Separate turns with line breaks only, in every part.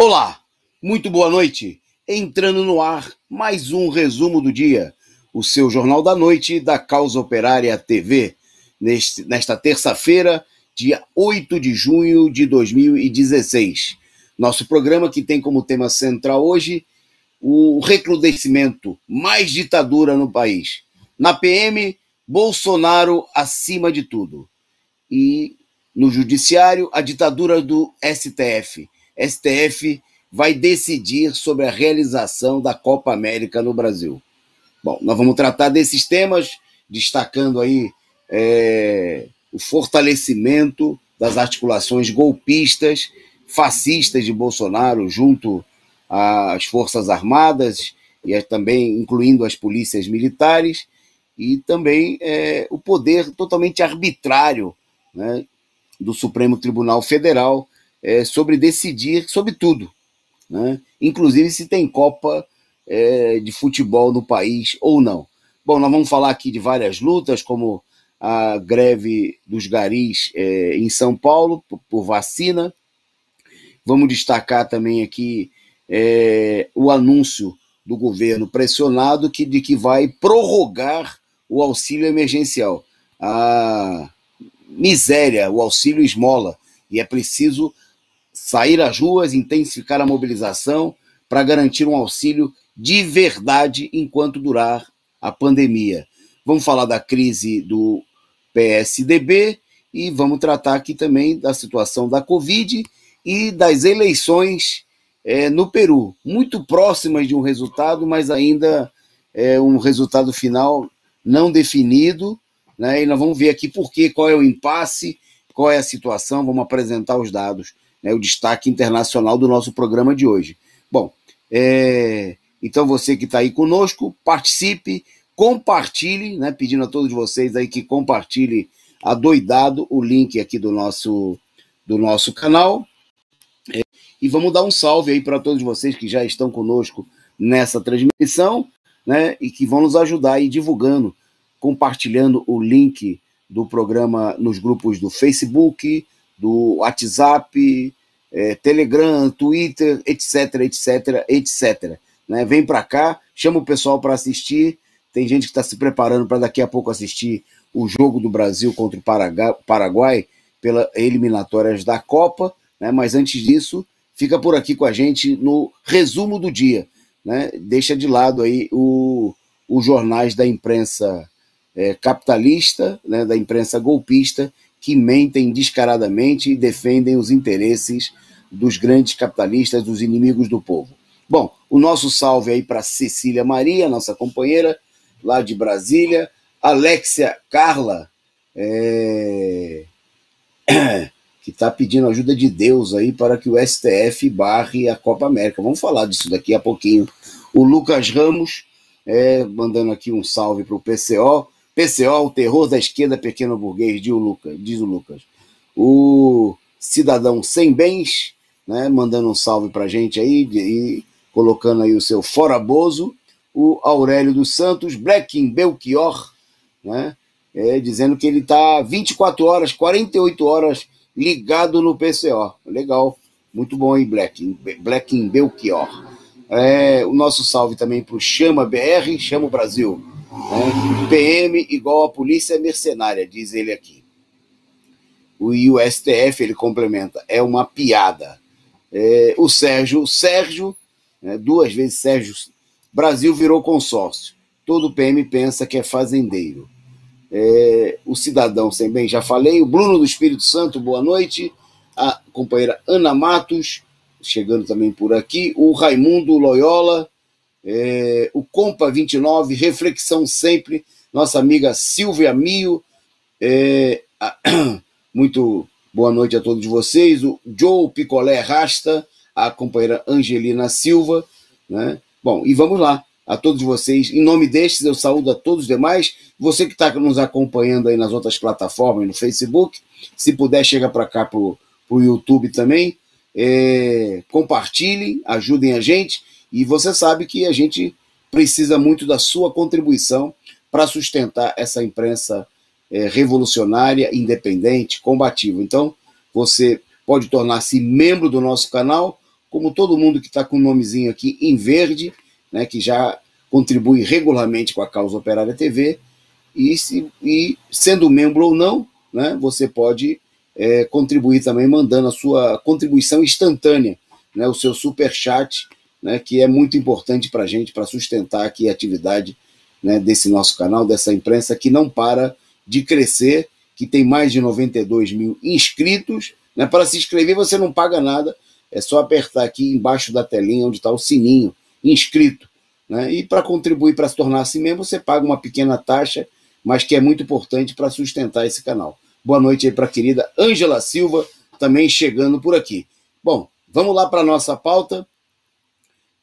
Olá, muito boa noite. Entrando no ar, mais um resumo do dia, o seu Jornal da Noite da Causa Operária TV, nesta terça-feira, dia 8 de junho de 2016. Nosso programa que tem como tema central hoje o recrudescimento, mais ditadura no país. Na PM, Bolsonaro acima de tudo. E no judiciário, a ditadura do STF. STF vai decidir sobre a realização da Copa América no Brasil. Bom, nós vamos tratar desses temas, destacando aí o fortalecimento das articulações golpistas, fascistas de Bolsonaro, junto às Forças Armadas, e também incluindo as polícias militares, e também o poder totalmente arbitrário, né, do Supremo Tribunal Federal sobre decidir sobre tudo, né? Inclusive se tem Copa de futebol no país ou não. Bom, nós vamos falar aqui de várias lutas, como a greve dos garis em São Paulo por vacina. Vamos destacar também aqui o anúncio do governo pressionado de que vai prorrogar o auxílio emergencial. A miséria, o auxílio esmola, e é preciso sair às ruas, intensificar a mobilização para garantir um auxílio de verdade enquanto durar a pandemia. Vamos falar da crise do PSDB e vamos tratar aqui também da situação da Covid e das eleições no Peru, muito próximas de um resultado, mas ainda um resultado final não definido, né? E nós vamos ver aqui qual é o impasse, qual é a situação, vamos apresentar os dados, né, o destaque internacional do nosso programa de hoje. Bom, então você que está aí conosco, participe, compartilhe, né, pedindo a todos vocês aí que compartilhe adoidado o link aqui do nosso canal, e vamos dar um salve aí para todos vocês que já estão conosco nessa transmissão, né, e que vão nos ajudar aí divulgando, compartilhando o link do programa nos grupos do Facebook, do WhatsApp, Telegram, Twitter, etc, etc, etc. Né? Vem para cá, chama o pessoal para assistir. Tem gente que está se preparando para daqui a pouco assistir o jogo do Brasil contra o Paraguai pelas eliminatórias da Copa, né? Mas antes disso, fica por aqui com a gente no resumo do dia, né? Deixa de lado aí os jornais da imprensa capitalista, né, da imprensa golpista, que mentem descaradamente e defendem os interesses dos grandes capitalistas, dos inimigos do povo. Bom, o nosso salve aí para Cecília Maria, nossa companheira, lá de Brasília, Alexia Carla, que está pedindo ajuda de Deus aí para que o STF barre a Copa América. Vamos falar disso daqui a pouquinho. O Lucas Ramos, mandando aqui um salve para o PCO. PCO, o terror da esquerda pequeno burguês, diz o Lucas. O Cidadão Sem Bens, né, mandando um salve para a gente aí, e colocando aí o seu fora Bozo. O Aurélio dos Santos, Blacking Belchior, né, dizendo que ele está 24 horas, 48 horas ligado no PCO. Legal, muito bom aí, Blacking Belchior. O nosso salve também para o Chama BR, Chama o Brasil. PM igual a polícia mercenária, diz ele aqui. E o STF, ele complementa, é uma piada. O Sérgio, duas vezes Sérgio, Brasil virou consórcio. Todo PM pensa que é fazendeiro. O Cidadão Sem Bem, já falei. O Bruno do Espírito Santo, boa noite. A companheira Ana Matos, chegando também por aqui. O Raimundo Loyola. O Compa 29, Reflexão Sempre, nossa amiga Silvia Mio, muito boa noite a todos vocês. O Joe Picolé Rasta, a companheira Angelina Silva, né? Bom, e vamos lá, a todos vocês, em nome destes eu saúdo a todos os demais. Você que está nos acompanhando aí nas outras plataformas, no Facebook, se puder chega para cá pro YouTube também, compartilhem, ajudem a gente. E você sabe que a gente precisa muito da sua contribuição para sustentar essa imprensa revolucionária, independente, combativa. Então, você pode tornar-se membro do nosso canal como todo mundo que está com o nomezinho aqui em verde, né, que já contribui regularmente com a Causa Operária TV, e sendo membro ou não, né, você pode contribuir também mandando a sua contribuição instantânea, né, o seu superchat, né, que é muito importante para a gente, para sustentar aqui a atividade, né, desse nosso canal, dessa imprensa que não para de crescer, que tem mais de 92 mil inscritos. Né, para se inscrever você não paga nada, é só apertar aqui embaixo da telinha onde está o sininho, inscrito. Né, e para contribuir, para se tornar-se membro, você paga uma pequena taxa, mas que é muito importante para sustentar esse canal. Boa noite aí para a querida Ângela Silva, também chegando por aqui. Bom, vamos lá para a nossa pauta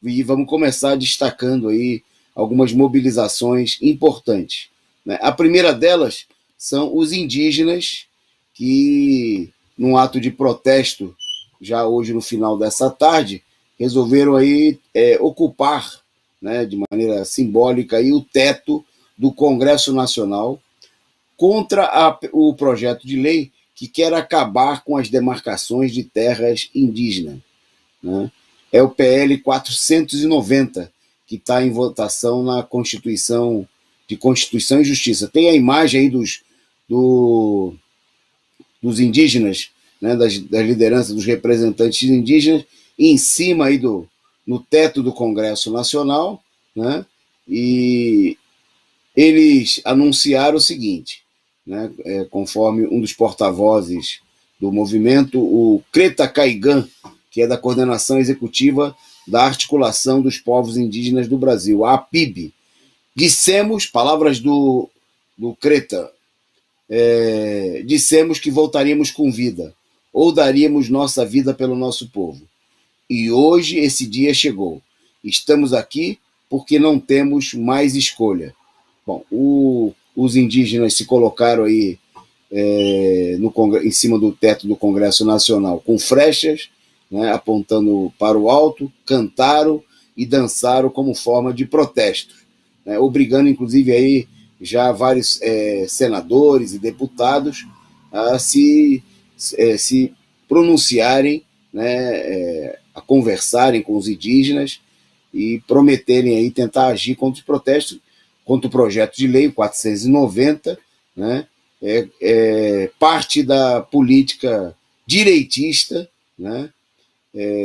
e vamos começar destacando aí algumas mobilizações importantes. Né? A primeira delas são os indígenas que, num ato de protesto, já hoje no final dessa tarde, resolveram aí ocupar, né, de maneira simbólica aí, o teto do Congresso Nacional contra o projeto de lei que quer acabar com as demarcações de terras indígenas. Né? É o PL 490, que está em votação na Constituição e Justiça. Tem a imagem aí dos indígenas, né, das lideranças, dos representantes indígenas, em cima aí no teto do Congresso Nacional, né, e eles anunciaram o seguinte, né, conforme um dos porta-vozes do movimento, o Creta Caigan, que é da Coordenação Executiva da Articulação dos Povos Indígenas do Brasil, a APIB. Dissemos, palavras do Creta, dissemos que voltaríamos com vida, ou daríamos nossa vida pelo nosso povo. E hoje esse dia chegou. Estamos aqui porque não temos mais escolha. Bom, os indígenas se colocaram aí em cima do teto do Congresso Nacional com flechas, né, apontando para o alto, cantaram e dançaram como forma de protesto, né, obrigando inclusive aí já vários senadores e deputados a se pronunciarem, né, a conversarem com os indígenas e prometerem aí tentar agir contra os protestos, contra o projeto de lei 490, né, parte da política direitista, né,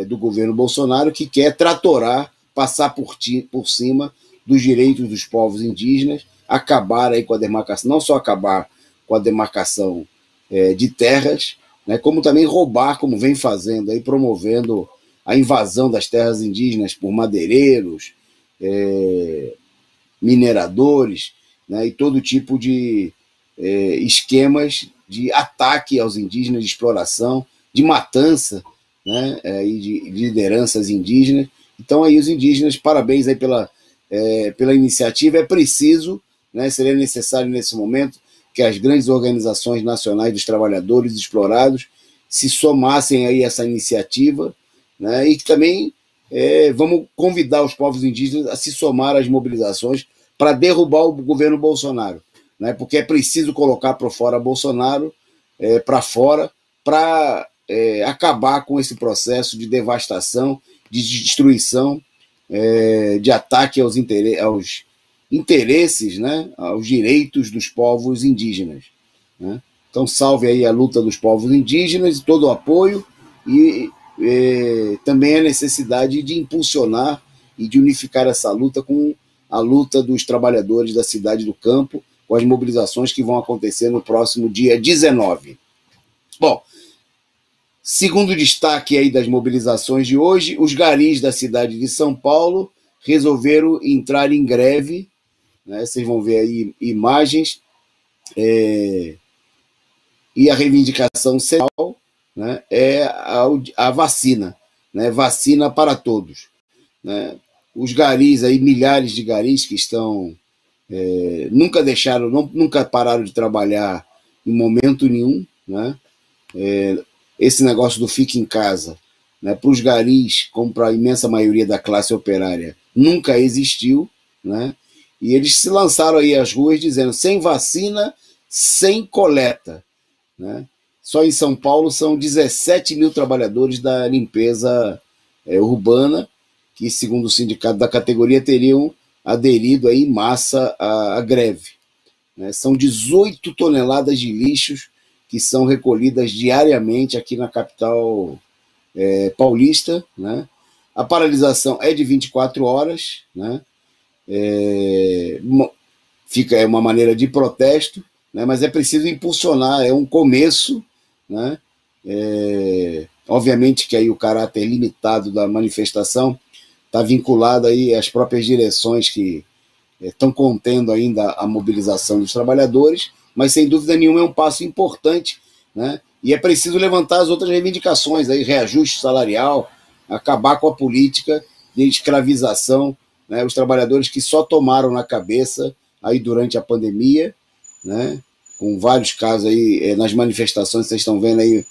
do governo Bolsonaro, que quer tratorar, passar por cima dos direitos dos povos indígenas, acabar aí com a demarcação, não só acabar com a demarcação de terras, né, como também roubar, como vem fazendo, aí, promovendo a invasão das terras indígenas por madeireiros, mineradores, né, e todo tipo de esquemas de ataque aos indígenas, de exploração, de matança, né, e de lideranças indígenas. Então aí os indígenas, parabéns aí pela iniciativa. É preciso, né, seria necessário nesse momento que as grandes organizações nacionais dos trabalhadores explorados se somassem aí a essa iniciativa, né, e que também vamos convidar os povos indígenas a se somar às mobilizações para derrubar o governo Bolsonaro, né, porque é preciso colocar para fora Bolsonaro, para fora, para acabar com esse processo de devastação, de destruição, de ataque aos interesses, né, aos direitos dos povos indígenas. Né? Então, salve aí a luta dos povos indígenas e todo o apoio, e também a necessidade de impulsionar e de unificar essa luta com a luta dos trabalhadores da cidade do campo, com as mobilizações que vão acontecer no próximo dia 19. Bom, segundo destaque aí das mobilizações de hoje, os garis da cidade de São Paulo resolveram entrar em greve, né? Vocês vão ver aí imagens, e a reivindicação central, né, é a vacina, né? Vacina para todos. Né? Os garis aí, milhares de garis que estão nunca pararam de trabalhar em momento nenhum, né? Esse negócio do fique em casa, né, para os garis, como para a imensa maioria da classe operária, nunca existiu, né? E eles se lançaram aí às ruas dizendo: sem vacina, sem coleta. Né? Só em São Paulo são 17 mil trabalhadores da limpeza urbana, que, segundo o sindicato da categoria, teriam aderido aí em massa à greve. Né? São 18 toneladas de lixos que são recolhidas diariamente aqui na capital paulista. Né? A paralisação é de 24 horas, né? É uma maneira de protesto, né? Mas é preciso impulsionar, é um começo, né? Obviamente que aí o caráter limitado da manifestação está vinculado aí às próprias direções que estão contendo ainda a mobilização dos trabalhadores, mas sem dúvida nenhuma é um passo importante, né? E é preciso levantar as outras reivindicações, aí, reajuste salarial, acabar com a política de escravização, né? Os trabalhadores que só tomaram na cabeça aí durante a pandemia, né? Com vários casos aí nas manifestações, vocês estão vendo aí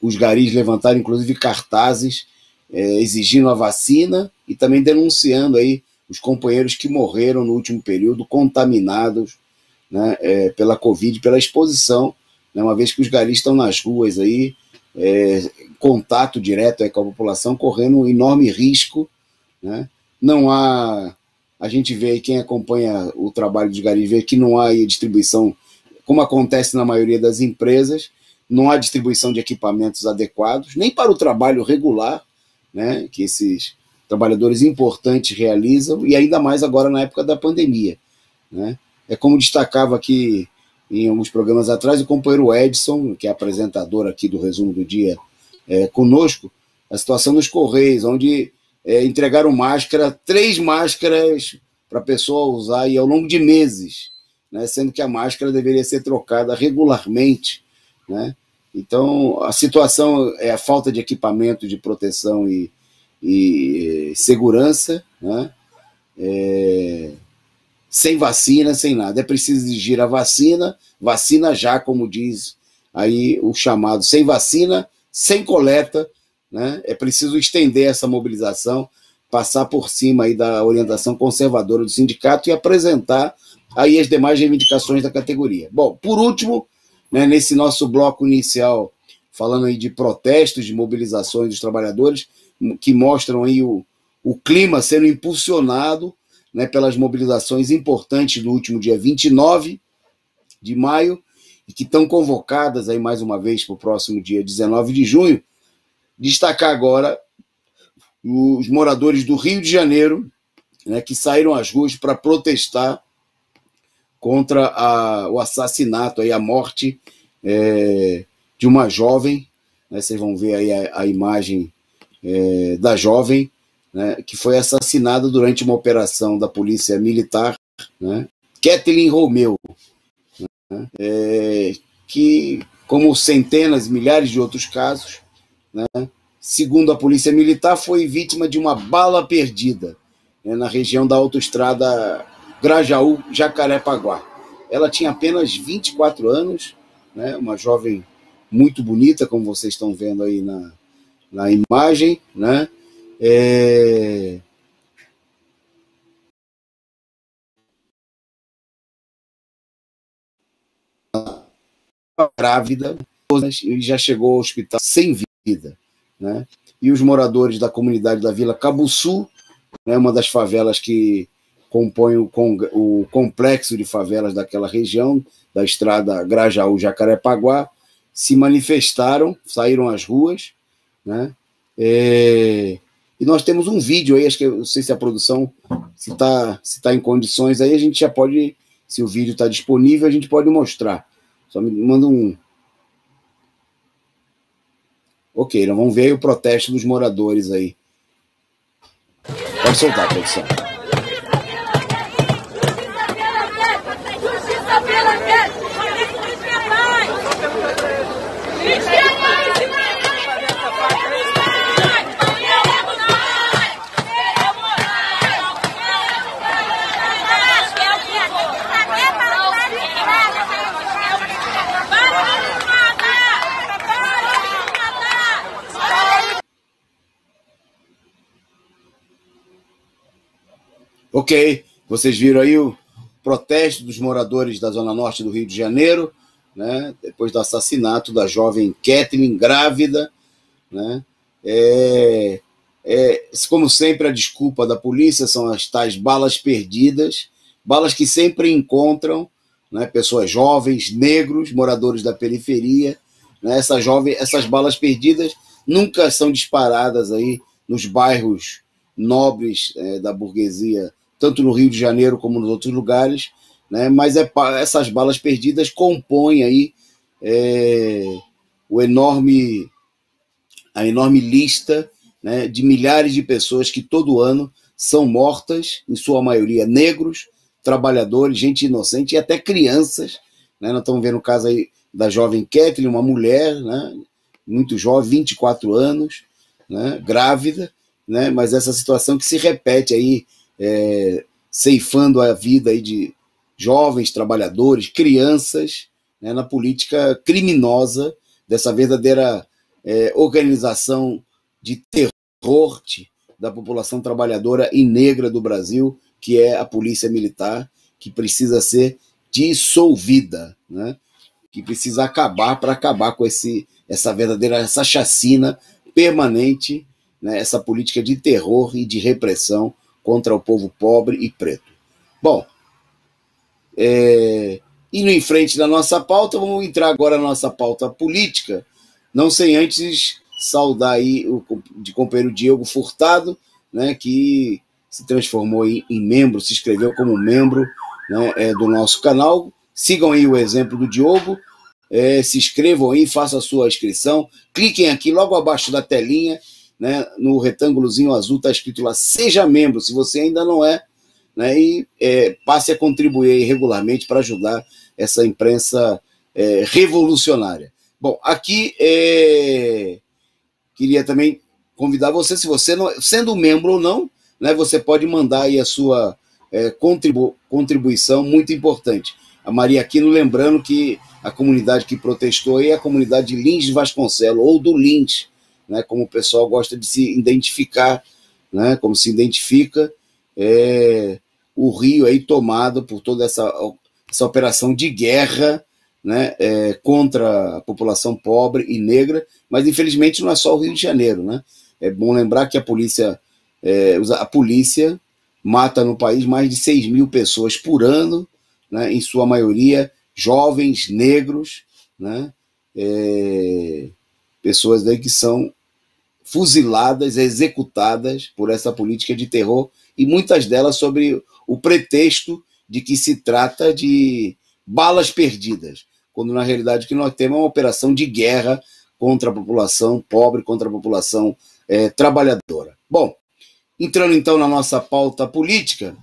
os garis levantaram inclusive cartazes exigindo a vacina e também denunciando aí os companheiros que morreram no último período contaminados, né, pela Covid, pela exposição, né, uma vez que os garis estão nas ruas aí, contato direto aí com a população, correndo um enorme risco, né? Não há, a gente vê aí, quem acompanha o trabalho dos garis vê que não há aí distribuição, como acontece na maioria das empresas, não há distribuição de equipamentos adequados, nem para o trabalho regular, né, que esses trabalhadores importantes realizam, e ainda mais agora na época da pandemia. Né? É como destacava aqui em alguns programas atrás o companheiro Edson, que é apresentador aqui do Resumo do Dia conosco, a situação nos Correios, onde entregaram máscara, 3 máscaras para a pessoa usar aí ao longo de meses, né? Sendo que a máscara deveria ser trocada regularmente. Né? Então, a situação é a falta de equipamento de proteção e segurança, né? Sem vacina, sem nada. É preciso exigir a vacina, vacina já, como diz aí o chamado, sem vacina, sem coleta. Né? É preciso estender essa mobilização, passar por cima aí da orientação conservadora do sindicato e apresentar aí as demais reivindicações da categoria. Bom, por último, né, nesse nosso bloco inicial, falando aí de protestos, de mobilizações dos trabalhadores, que mostram aí o clima sendo impulsionado, né, pelas mobilizações importantes do último dia 29 de maio, e que estão convocadas aí mais uma vez para o próximo dia 19 de junho, destacar agora os moradores do Rio de Janeiro, né, que saíram às ruas para protestar contra o assassinato, aí, a morte de uma jovem, né, vocês vão ver aí a imagem da jovem, né, que foi assassinada durante uma operação da polícia militar, né, Kathleen Romeu, né, que, como centenas, milhares de outros casos, né, segundo a polícia militar, foi vítima de uma bala perdida, né, na região da autoestrada Grajaú-Jacarepaguá. Ela tinha apenas 24 anos, né, uma jovem muito bonita, como vocês estão vendo aí na imagem, né? Grávida, e já chegou ao hospital sem vida. Né? E os moradores da comunidade da Vila Cabuçu, né, uma das favelas que compõe o complexo de favelas daquela região, da estrada Grajaú-Jacarepaguá, se manifestaram, saíram às ruas, né? E nós temos um vídeo aí, acho que não sei se a produção, se tá em condições aí, a gente já pode, se o vídeo está disponível, a gente pode mostrar. Só me manda um... Ok, então vamos ver aí o protesto dos moradores aí. Pode soltar, produção. Ok, vocês viram aí o protesto dos moradores da Zona Norte do Rio de Janeiro, né, depois do assassinato da jovem Kathleen, grávida, né, Como sempre, a desculpa da polícia são as tais balas perdidas, balas que sempre encontram, né, pessoas jovens, negros, moradores da periferia, né, essas balas perdidas nunca são disparadas aí nos bairros nobres da burguesia, tanto no Rio de Janeiro como nos outros lugares, né, mas essas balas perdidas compõem aí a enorme lista, né, de milhares de pessoas que todo ano são mortas, em sua maioria negros, trabalhadores, gente inocente e até crianças, né? Nós estamos vendo o caso aí da jovem Kathleen, uma mulher, né, muito jovem, 24 anos, né, grávida, né, mas essa situação que se repete aí, ceifando a vida aí de jovens, trabalhadores, crianças, né, na política criminosa dessa verdadeira organização de terror da população trabalhadora e negra do Brasil, que é a Polícia Militar, que precisa ser dissolvida, né? Que precisa acabar com essa chacina permanente, né? Essa política de terror e de repressão contra o povo pobre e preto. Bom, indo em frente da nossa pauta, vamos entrar agora na nossa pauta política, não sem antes saudar aí o companheiro Diogo Furtado, né, que se transformou em membro, se inscreveu como membro, né, do nosso canal. Sigam aí o exemplo do Diogo, se inscrevam aí, façam a sua inscrição, cliquem aqui logo abaixo da telinha, né, no retângulozinho azul está escrito lá, seja membro, se você ainda não é, né, e passe a contribuir aí regularmente para ajudar essa imprensa revolucionária. Bom, aqui queria também convidar você, se você não, sendo membro ou não, né, você pode mandar aí a sua contribuição muito importante. A Maria Aquino lembrando que a comunidade que protestou aí é a comunidade de Lins de Vasconcelos, ou do Lins, né, como o pessoal gosta de se identificar, né, como se identifica o Rio aí tomado por toda essa operação de guerra, né, contra a população pobre e negra, mas infelizmente não é só o Rio de Janeiro, né? É bom lembrar que a polícia mata no país mais de 6 mil pessoas por ano, né, em sua maioria jovens, negros, né, pessoas aí que são fuziladas, executadas por essa política de terror, e muitas delas sobre o pretexto de que se trata de balas perdidas, quando na realidade o que nós temos é uma operação de guerra contra a população pobre, contra a população trabalhadora. Bom, entrando então na nossa pauta política,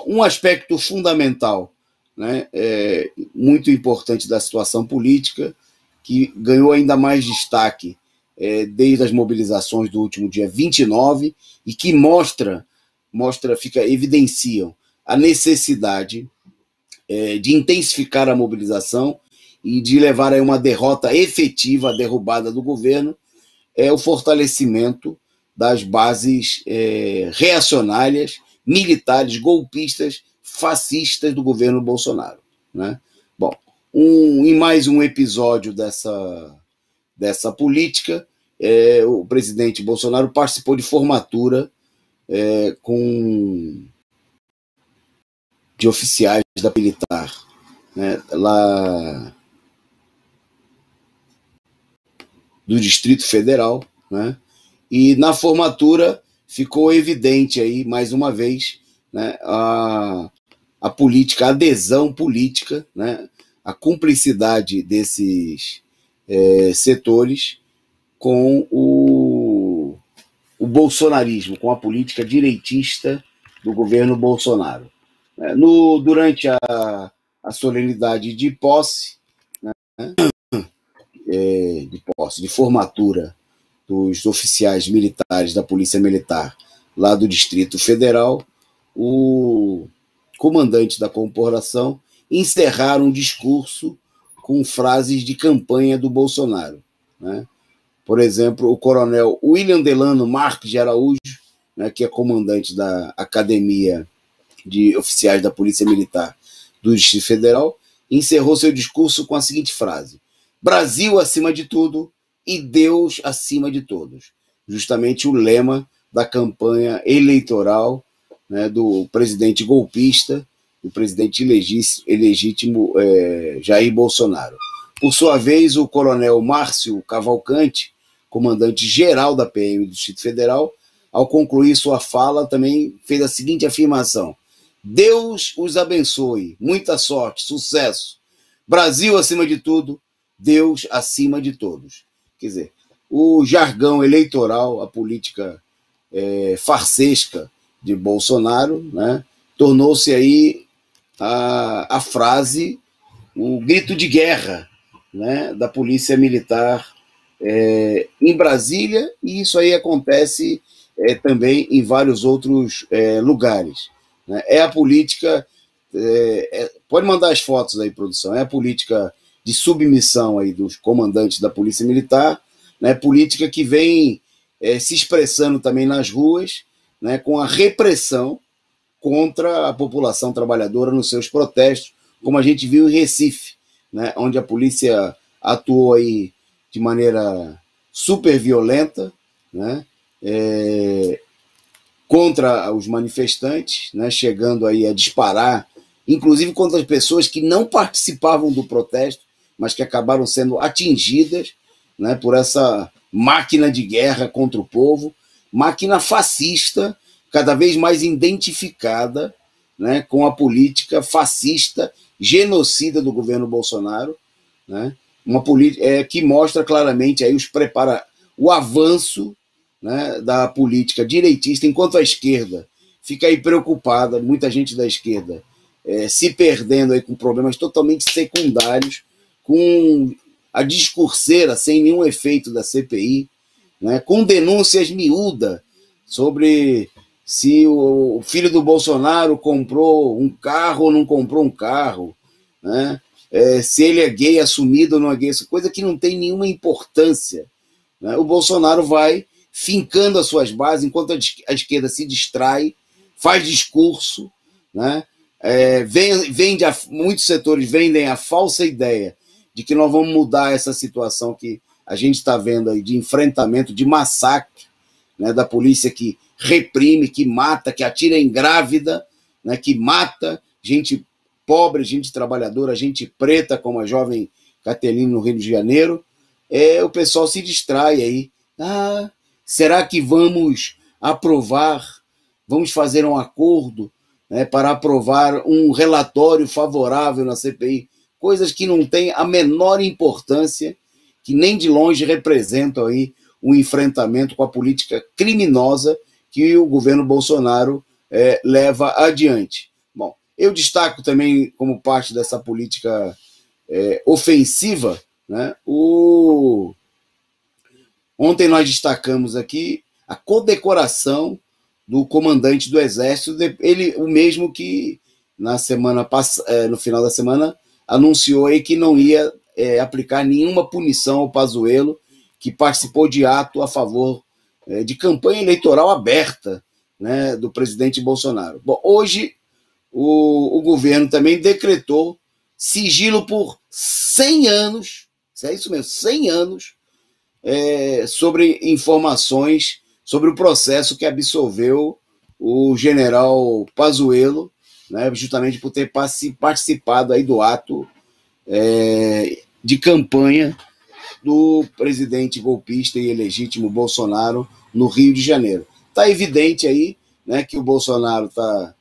um aspecto fundamental, né, muito importante da situação política, que ganhou ainda mais destaque desde as mobilizações do último dia 29, e que evidenciam a necessidade de intensificar a mobilização e de levar a uma derrota efetiva, a derrubada do governo, o fortalecimento das bases reacionárias, militares, golpistas, fascistas do governo Bolsonaro, né? Bom, em mais um episódio dessa política, o presidente Bolsonaro participou de formatura de oficiais da militar, né, lá do Distrito Federal, né, e na formatura ficou evidente aí, mais uma vez, né, a política, a adesão política, né, a cumplicidade desses setores com o bolsonarismo, com a política direitista do governo Bolsonaro. Durante a solenidade de posse, né, de formatura dos oficiais militares da Polícia Militar lá do Distrito Federal, o comandante da corporação encerraram um discurso com frases de campanha do Bolsonaro, né? Por exemplo, o coronel William Delano Marques de Araújo, né, que é comandante da Academia de Oficiais da Polícia Militar do Distrito Federal, encerrou seu discurso com a seguinte frase: Brasil acima de tudo, e Deus acima de todos. Justamente o lema da campanha eleitoral, né, do presidente golpista, do presidente ilegítimo Jair Bolsonaro. Por sua vez, o coronel Márcio Cavalcante, comandante-geral da PM do Distrito Federal, ao concluir sua fala, também fez a seguinte afirmação: Deus os abençoe, muita sorte, sucesso. Brasil acima de tudo, Deus acima de todos. Quer dizer, o jargão eleitoral, a política farsesca de Bolsonaro, né, tornou-se aí a frase, o grito de guerra, né, da polícia militar em Brasília, e isso aí acontece também em vários outros lugares. Né? É a política, pode mandar as fotos aí, produção, é a política de submissão aí dos comandantes da polícia militar, né, política que vem se expressando também nas ruas, né, com a repressão contra a população trabalhadora nos seus protestos, como a gente viu em Recife, né, onde a polícia atuou aí de maneira super violenta, né, contra os manifestantes, né, chegando aí a disparar, inclusive contra as pessoas que não participavam do protesto, mas que acabaram sendo atingidas, né, por essa máquina de guerra contra o povo, máquina fascista, cada vez mais identificada, né, com a política fascista, genocida do governo Bolsonaro, né, uma política que mostra claramente aí o avanço, né, da política direitista, enquanto a esquerda fica aí preocupada, muita gente da esquerda se perdendo aí com problemas totalmente secundários, com a discurseira sem nenhum efeito da CPI, né, com denúncias miúdas sobre se o filho do Bolsonaro comprou um carro ou não comprou um carro, né, se ele é gay assumido ou não é gay, coisa que não tem nenhuma importância. Né, o Bolsonaro vai fincando as suas bases, enquanto a esquerda se distrai, faz discurso, né, muitos setores vendem a falsa ideia de que nós vamos mudar essa situação que a gente está vendo aí de enfrentamento, de massacre, né, da polícia que reprime, que mata, que atira em grávida, né, que mata gente pobre, gente trabalhadora, gente preta, como a jovem Cateline no Rio de Janeiro. O pessoal se distrai aí. Será que vamos fazer um acordo, né, para aprovar um relatório favorável na CPI? Coisas que não têm a menor importância, que nem de longe representam aí um enfrentamento com a política criminosa que o governo Bolsonaro leva adiante. Bom, eu destaco também, como parte dessa política ofensiva, né, ontem nós destacamos aqui a condecoração do comandante do Exército, ele o mesmo que no final da semana anunciou aí que não ia aplicar nenhuma punição ao Pazuello, que participou de ato a favor de campanha eleitoral aberta, né, do presidente Bolsonaro. Bom, hoje o governo também decretou sigilo por 100 anos, é isso mesmo, 100 anos, sobre informações sobre o processo que absolveu o general Pazuello, né, justamente por ter participado aí do ato de campanha do presidente golpista e ilegítimo Bolsonaro no Rio de Janeiro. Está evidente aí, né, que o Bolsonaro está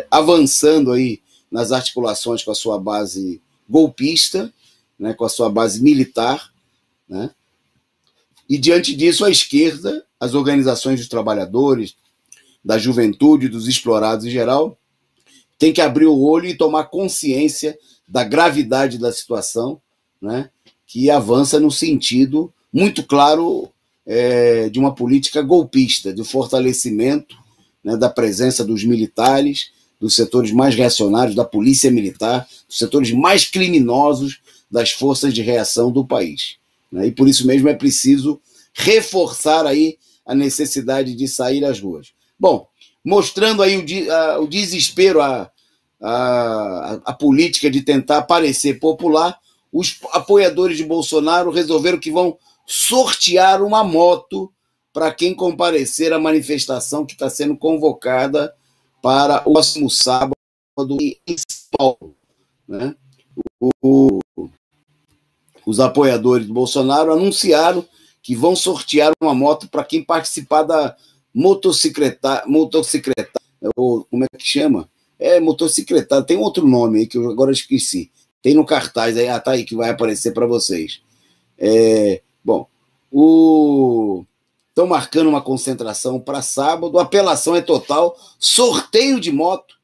avançando aí nas articulações com a sua base golpista, né, com a sua base militar, né, e diante disso a esquerda, as organizações dos trabalhadores, da juventude, dos explorados em geral, tem que abrir o olho e tomar consciência da gravidade da situação, né, que avança no sentido muito claro de uma política golpista, de fortalecimento, né, da presença dos militares, dos setores mais reacionários, da polícia militar, dos setores mais criminosos das forças de reação do país. Né, e por isso mesmo é preciso reforçar aí a necessidade de sair às ruas. Bom, mostrando aí o desespero, a política de tentar parecer popular, os apoiadores de Bolsonaro resolveram que vão sortear uma moto para quem comparecer à manifestação que está sendo convocada para o próximo sábado em São Paulo, né? Os apoiadores de Bolsonaro anunciaram que vão sortear uma moto para quem participar da motocicleta, ou como é que chama? Motocicleta, tem outro nome aí que eu agora esqueci. Tem no cartaz aí, tá aí que vai aparecer para vocês. Bom, estão marcando uma concentração para sábado, a apelação é total, sorteio de moto,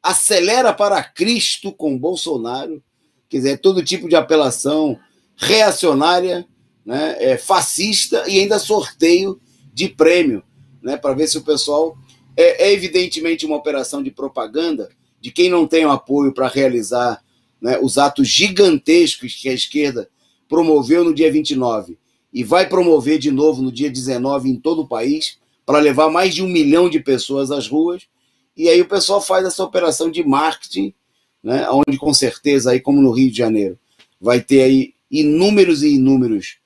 acelera para Cristo com Bolsonaro, quer dizer, todo tipo de apelação reacionária, né, fascista, e ainda sorteio de prêmio, né, para ver se o pessoal... É evidentemente uma operação de propaganda de quem não tem o apoio para realizar, né, os atos gigantescos que a esquerda promoveu no dia 29 e vai promover de novo no dia 19 em todo o país, para levar mais de 1 milhão de pessoas às ruas, e aí o pessoal faz essa operação de marketing, né, onde com certeza, aí, como no Rio de Janeiro, vai ter aí inúmeros e inúmeros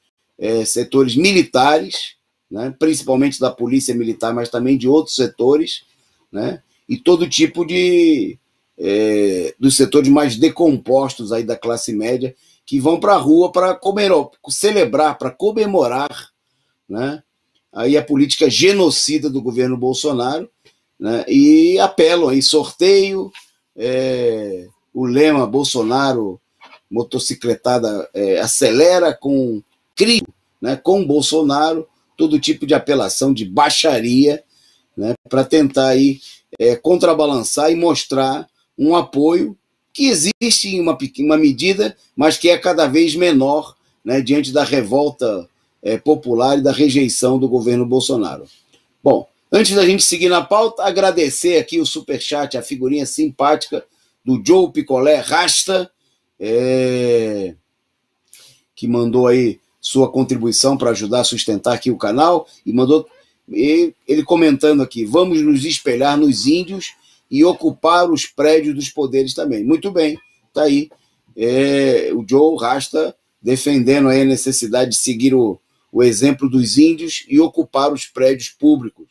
setores militares, né, principalmente da polícia militar, mas também de outros setores, né, e todo tipo dos setores mais decompostos aí da classe média, que vão para a rua para celebrar, para comemorar, né, aí a política genocida do governo Bolsonaro, né, e apelam aí, sorteio, o lema Bolsonaro, motocicletada, acelera com Cristo, né, com Bolsonaro, todo tipo de apelação, de baixaria, né, para tentar aí, contrabalançar e mostrar um apoio que existe em uma medida, mas que é cada vez menor, né, diante da revolta popular e da rejeição do governo Bolsonaro. Bom, antes da gente seguir na pauta, agradecer aqui o superchat, a figurinha simpática do Joe Picolé Rasta, que mandou aí sua contribuição para ajudar a sustentar aqui o canal, e mandou ele comentando aqui: vamos nos espelhar nos índios e ocupar os prédios dos poderes também. Muito bem, tá aí o Joe Rasta defendendo aí a necessidade de seguir o exemplo dos índios e ocupar os prédios públicos.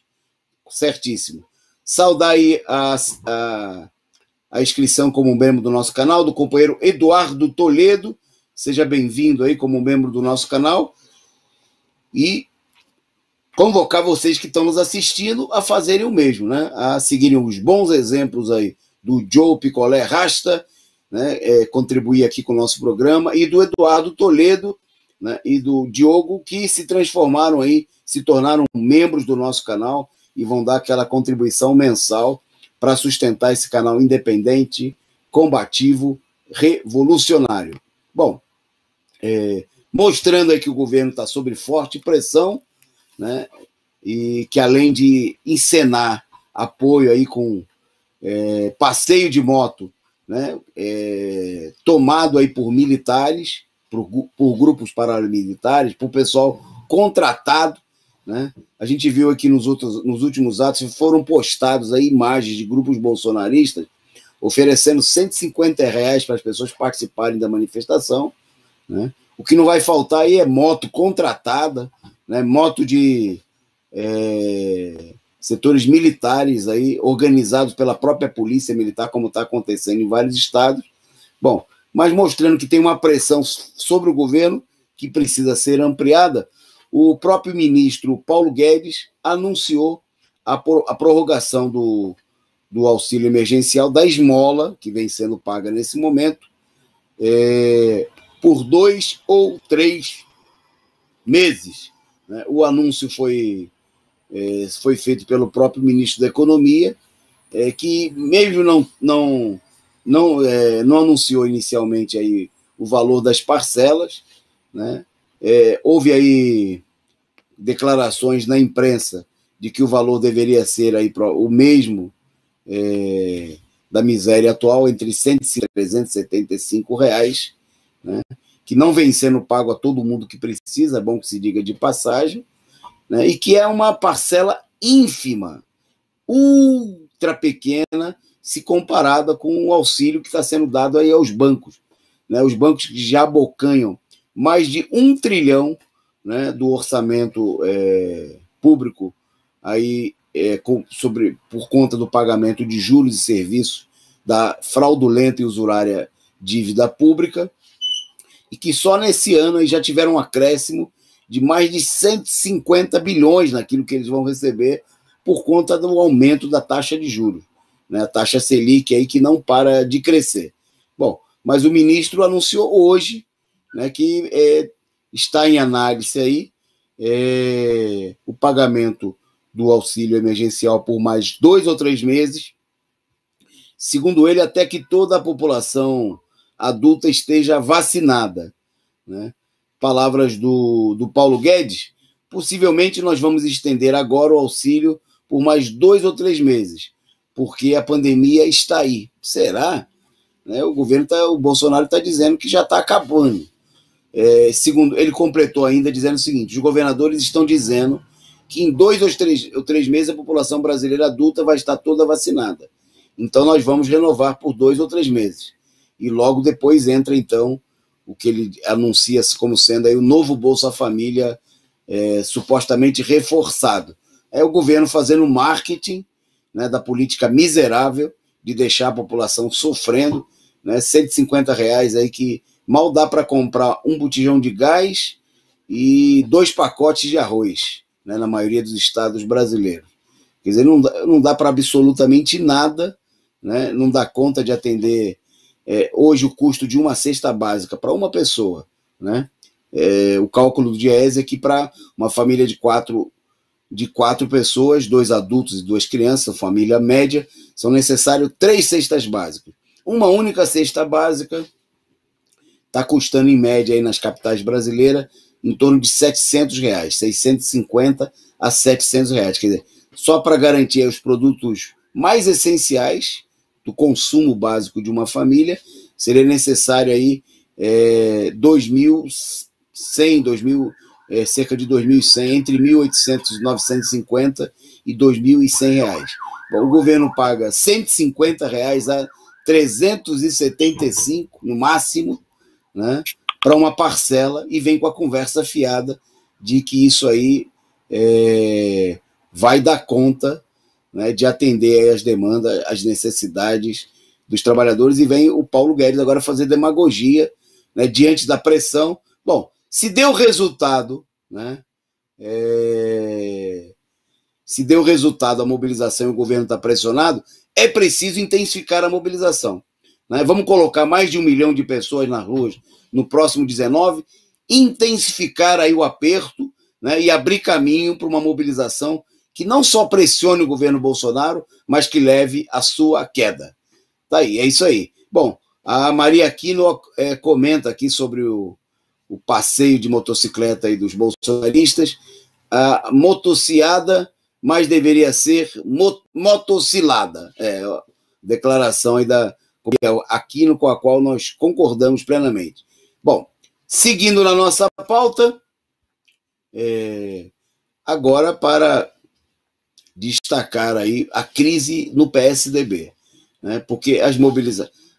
Certíssimo. Saudar aí a inscrição como membro do nosso canal do companheiro Eduardo Toledo. Seja bem-vindo aí como membro do nosso canal, e convocar vocês que estão nos assistindo a fazerem o mesmo, né? A seguirem os bons exemplos aí do Joe Picolé Rasta, né? Contribuir aqui com o nosso programa, e do Eduardo Toledo, né? E do Diogo, que se transformaram aí, se tornaram membros do nosso canal e vão dar aquela contribuição mensal para sustentar esse canal independente, combativo, revolucionário. Bom, mostrando aí que o governo está sob forte pressão, né, e que além de encenar apoio aí com passeio de moto, né, tomado aí por militares, por grupos paramilitares, por pessoal contratado, né? A gente viu aqui nos últimos atos, foram postados aí imagens de grupos bolsonaristas oferecendo R$150 para as pessoas participarem da manifestação, né? O que não vai faltar aí é moto contratada, né? Moto de setores militares aí, organizados pela própria polícia militar, como está acontecendo em vários estados. Bom, mas mostrando que tem uma pressão sobre o governo que precisa ser ampliada. O próprio ministro Paulo Guedes anunciou a prorrogação do auxílio emergencial, da esmola, que vem sendo paga nesse momento, por 2 ou 3 meses. Né? O anúncio foi feito pelo próprio ministro da Economia, que mesmo não anunciou inicialmente aí o valor das parcelas, né? Houve aí declarações na imprensa de que o valor deveria ser aí o mesmo da miséria atual, entre R$105 e R$375, né? Que não vem sendo pago a todo mundo que precisa, é bom que se diga de passagem, né? E que é uma parcela ínfima, ultra pequena, se comparada com o auxílio que está sendo dado aí aos bancos, né, os bancos que já abocanham mais de 1 trilhão, né, do orçamento público aí, por conta do pagamento de juros e serviços da fraudulenta e usurária dívida pública, e que só nesse ano aí já tiveram um acréscimo de mais de 150 bilhões naquilo que eles vão receber por conta do aumento da taxa de juros, né, a taxa Selic aí que não para de crescer. Bom, mas o ministro anunciou hoje, né, que está em análise aí o pagamento do auxílio emergencial por mais 2 ou 3 meses, segundo ele, até que toda a população adulta esteja vacinada, né? Palavras do Paulo Guedes: possivelmente nós vamos estender agora o auxílio por mais 2 ou 3 meses, porque a pandemia está aí. Será? Né? O Bolsonaro está dizendo que já está acabando. Segundo, ele completou ainda dizendo o seguinte: os governadores estão dizendo que em 2 ou 3 meses a população brasileira adulta vai estar toda vacinada. Então nós vamos renovar por 2 ou 3 meses. E logo depois entra, então, o que ele anuncia como sendo aí o novo Bolsa Família supostamente reforçado. É o governo fazendo marketing, né, da política miserável de deixar a população sofrendo, né, R$ 150 aí que mal dá para comprar um botijão de gás e 2 pacotes de arroz, né, na maioria dos estados brasileiros. Quer dizer, não dá para absolutamente nada, né, não dá conta de atender hoje o custo de uma cesta básica para uma pessoa, né? O cálculo do Diese é que para uma família de quatro pessoas, 2 adultos e 2 crianças, família média, são necessários 3 cestas básicas. Uma única cesta básica está custando, em média, aí nas capitais brasileiras, em torno de R$ 700, 650 a R$ 700. Quer dizer, só para garantir os produtos mais essenciais do consumo básico de uma família, seria necessário aí 2.100, cerca de 2.100, entre 1.800 e 950 e R$ 2.100. Bom, o governo paga R$ 150 a 375 no máximo, né, para uma parcela, e vem com a conversa fiada de que isso aí vai dar conta, né, de atender as demandas, as necessidades dos trabalhadores, e vem o Paulo Guedes agora fazer demagogia, né, diante da pressão. Bom, se deu resultado, né, se deu resultado a mobilização e o governo está pressionado, é preciso intensificar a mobilização, né? Vamos colocar mais de 1 milhão de pessoas nas ruas no próximo 19, intensificar aí o aperto, né, e abrir caminho para uma mobilização que não só pressione o governo Bolsonaro, mas que leve à sua queda. Tá aí, é isso aí. Bom, a Maria Aquino comenta aqui sobre o passeio de motocicleta aí dos bolsonaristas, a motociada, mas deveria ser motocilada. Declaração aí da Aquino, com a qual nós concordamos plenamente. Bom, seguindo na nossa pauta, agora para destacar aí a crise no PSDB, né, porque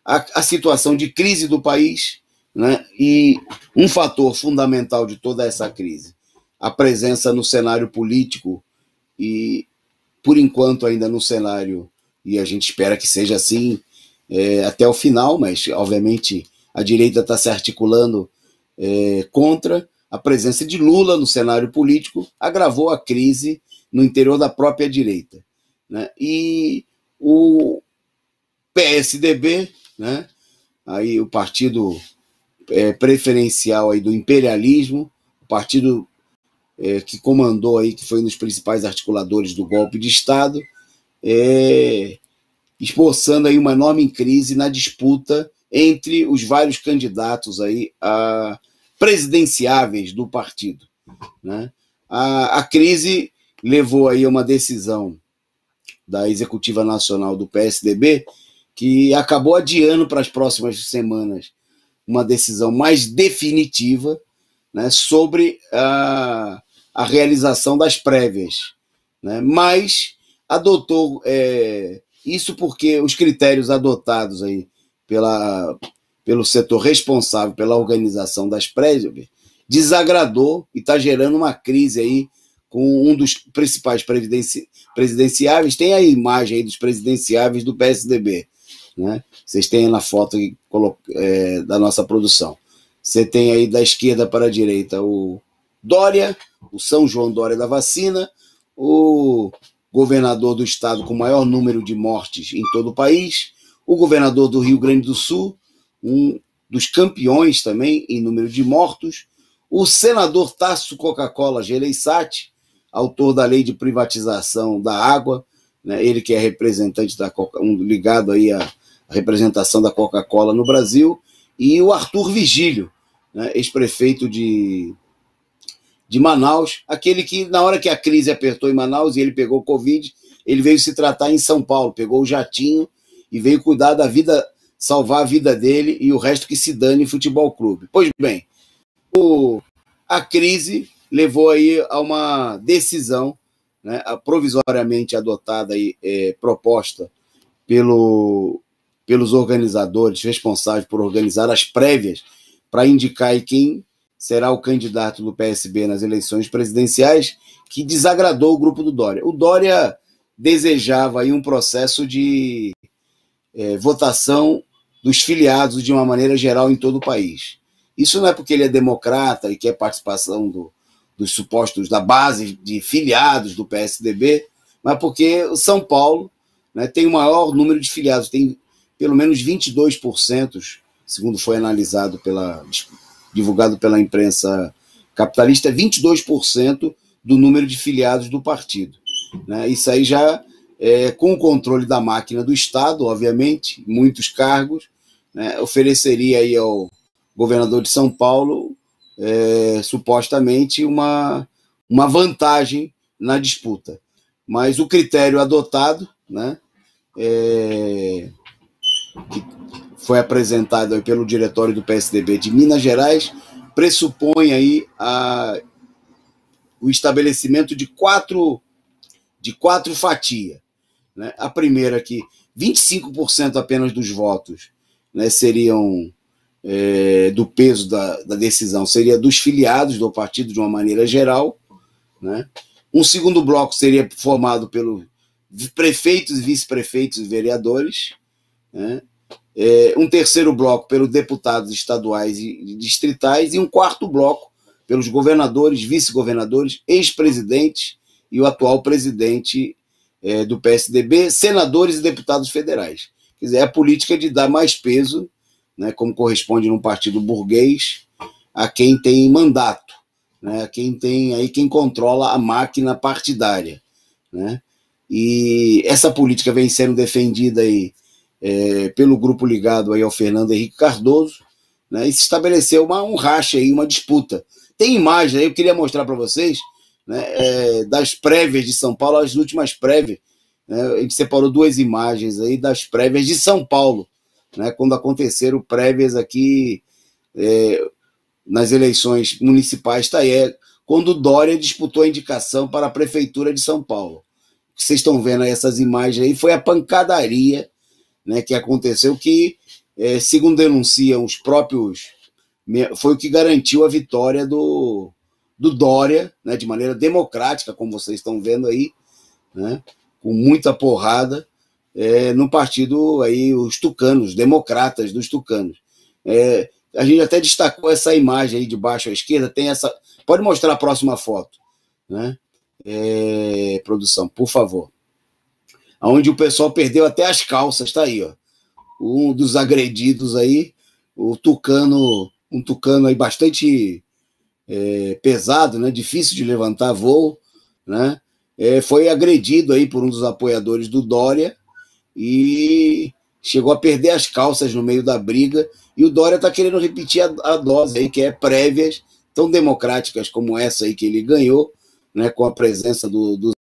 a situação de crise do país, né, e um fator fundamental de toda essa crise, a presença no cenário político e, por enquanto, ainda no cenário, e a gente espera que seja assim até o final, mas, obviamente, a direita está se articulando contra a presença de Lula no cenário político, agravou a crise no interior da própria direita, né? E o PSDB, né, aí o partido preferencial aí do imperialismo, o partido que comandou aí, que foi um dos principais articuladores do golpe de Estado, esboçando aí uma enorme crise na disputa entre os vários candidatos aí a presidenciáveis do partido, né? A crise levou aí a uma decisão da Executiva Nacional do PSDB, que acabou adiando para as próximas semanas uma decisão mais definitiva, né, sobre a realização das prévias, né, mas adotou isso porque os critérios adotados aí pelo setor responsável pela organização das prévias, desagradou e está gerando uma crise aí com um dos principais presidenciáveis. Tem a imagem aí dos presidenciáveis do PSDB, né? Vocês têm na foto da nossa produção. Você tem aí da esquerda para a direita o Dória, o São João Dória da vacina, o governador do estado com o maior número de mortes em todo o país, o governador do Rio Grande do Sul, um dos campeões também em número de mortos, o senador Tasso Coca-Cola Gereissati, autor da lei de privatização da água, né, ele que é representante ligado aí à representação da Coca-Cola no Brasil, e o Arthur Vigílio, né, ex-prefeito de Manaus, aquele que, na hora que a crise apertou em Manaus e ele pegou Covid, ele veio se tratar em São Paulo, pegou o jatinho e veio cuidar da vida, salvar a vida dele e o resto que se dane em futebol clube. Pois bem, a crise levou aí a uma decisão, né, provisoriamente adotada e proposta pelos organizadores responsáveis por organizar as prévias para indicar aí quem será o candidato do PSB nas eleições presidenciais, que desagradou o grupo do Dória. O Dória desejava aí um processo de votação dos filiados de uma maneira geral em todo o país. Isso não é porque ele é democrata e quer participação dos supostos da base de filiados do PSDB, mas porque o São Paulo, né, tem o maior número de filiados, tem pelo menos 22%, segundo foi divulgado pela imprensa capitalista, 22% do número de filiados do partido, né? Isso aí já com o controle da máquina do Estado, obviamente, muitos cargos, né, ofereceria aí ao governador de São Paulo supostamente uma vantagem na disputa. Mas o critério adotado, né, que foi apresentado aí pelo diretório do PSDB de Minas Gerais, pressupõe aí o estabelecimento de quatro fatias, né? A primeira que 25% apenas dos votos, né, seriam do peso da decisão, seria dos filiados do partido de uma maneira geral, né? Um segundo bloco seria formado pelos prefeitos, vice-prefeitos e vereadores, né? Um terceiro bloco pelos deputados estaduais e distritais, e um quarto bloco pelos governadores, vice-governadores, ex-presidentes e o atual presidente do PSDB, senadores e deputados federais. Quer dizer, é a política de dar mais peso, né, como corresponde num partido burguês, a quem tem mandato, né, a quem controla a máquina partidária, né? E essa política vem sendo defendida aí pelo grupo ligado aí ao Fernando Henrique Cardoso, né, e se estabeleceu um racha aí, uma disputa. Tem imagem aí, eu queria mostrar para vocês, né, das prévias de São Paulo, as últimas prévias, né, a gente separou duas imagens aí das prévias de São Paulo, né, quando aconteceram prévias aqui nas eleições municipais, quando o Dória disputou a indicação para a Prefeitura de São Paulo. Vocês estão vendo aí essas imagens aí, foi a pancadaria, né, que aconteceu, que, segundo denunciam os próprios, foi o que garantiu a vitória do Dória, né, de maneira democrática, como vocês estão vendo aí, né, com muita porrada, no partido aí, os tucanos, os democratas dos tucanos. A gente até destacou essa imagem aí de baixo à esquerda, tem essa. Pode mostrar a próxima foto, né? Produção, por favor. Onde o pessoal perdeu até as calças, tá aí, ó. Um dos agredidos aí, um tucano aí bastante pesado, né? Difícil de levantar voo, né? Foi agredido aí por um dos apoiadores do Dória e chegou a perder as calças no meio da briga, e o Dória está querendo repetir a dose aí, que é prévias tão democráticas como essa aí que ele ganhou, né, com a presença dos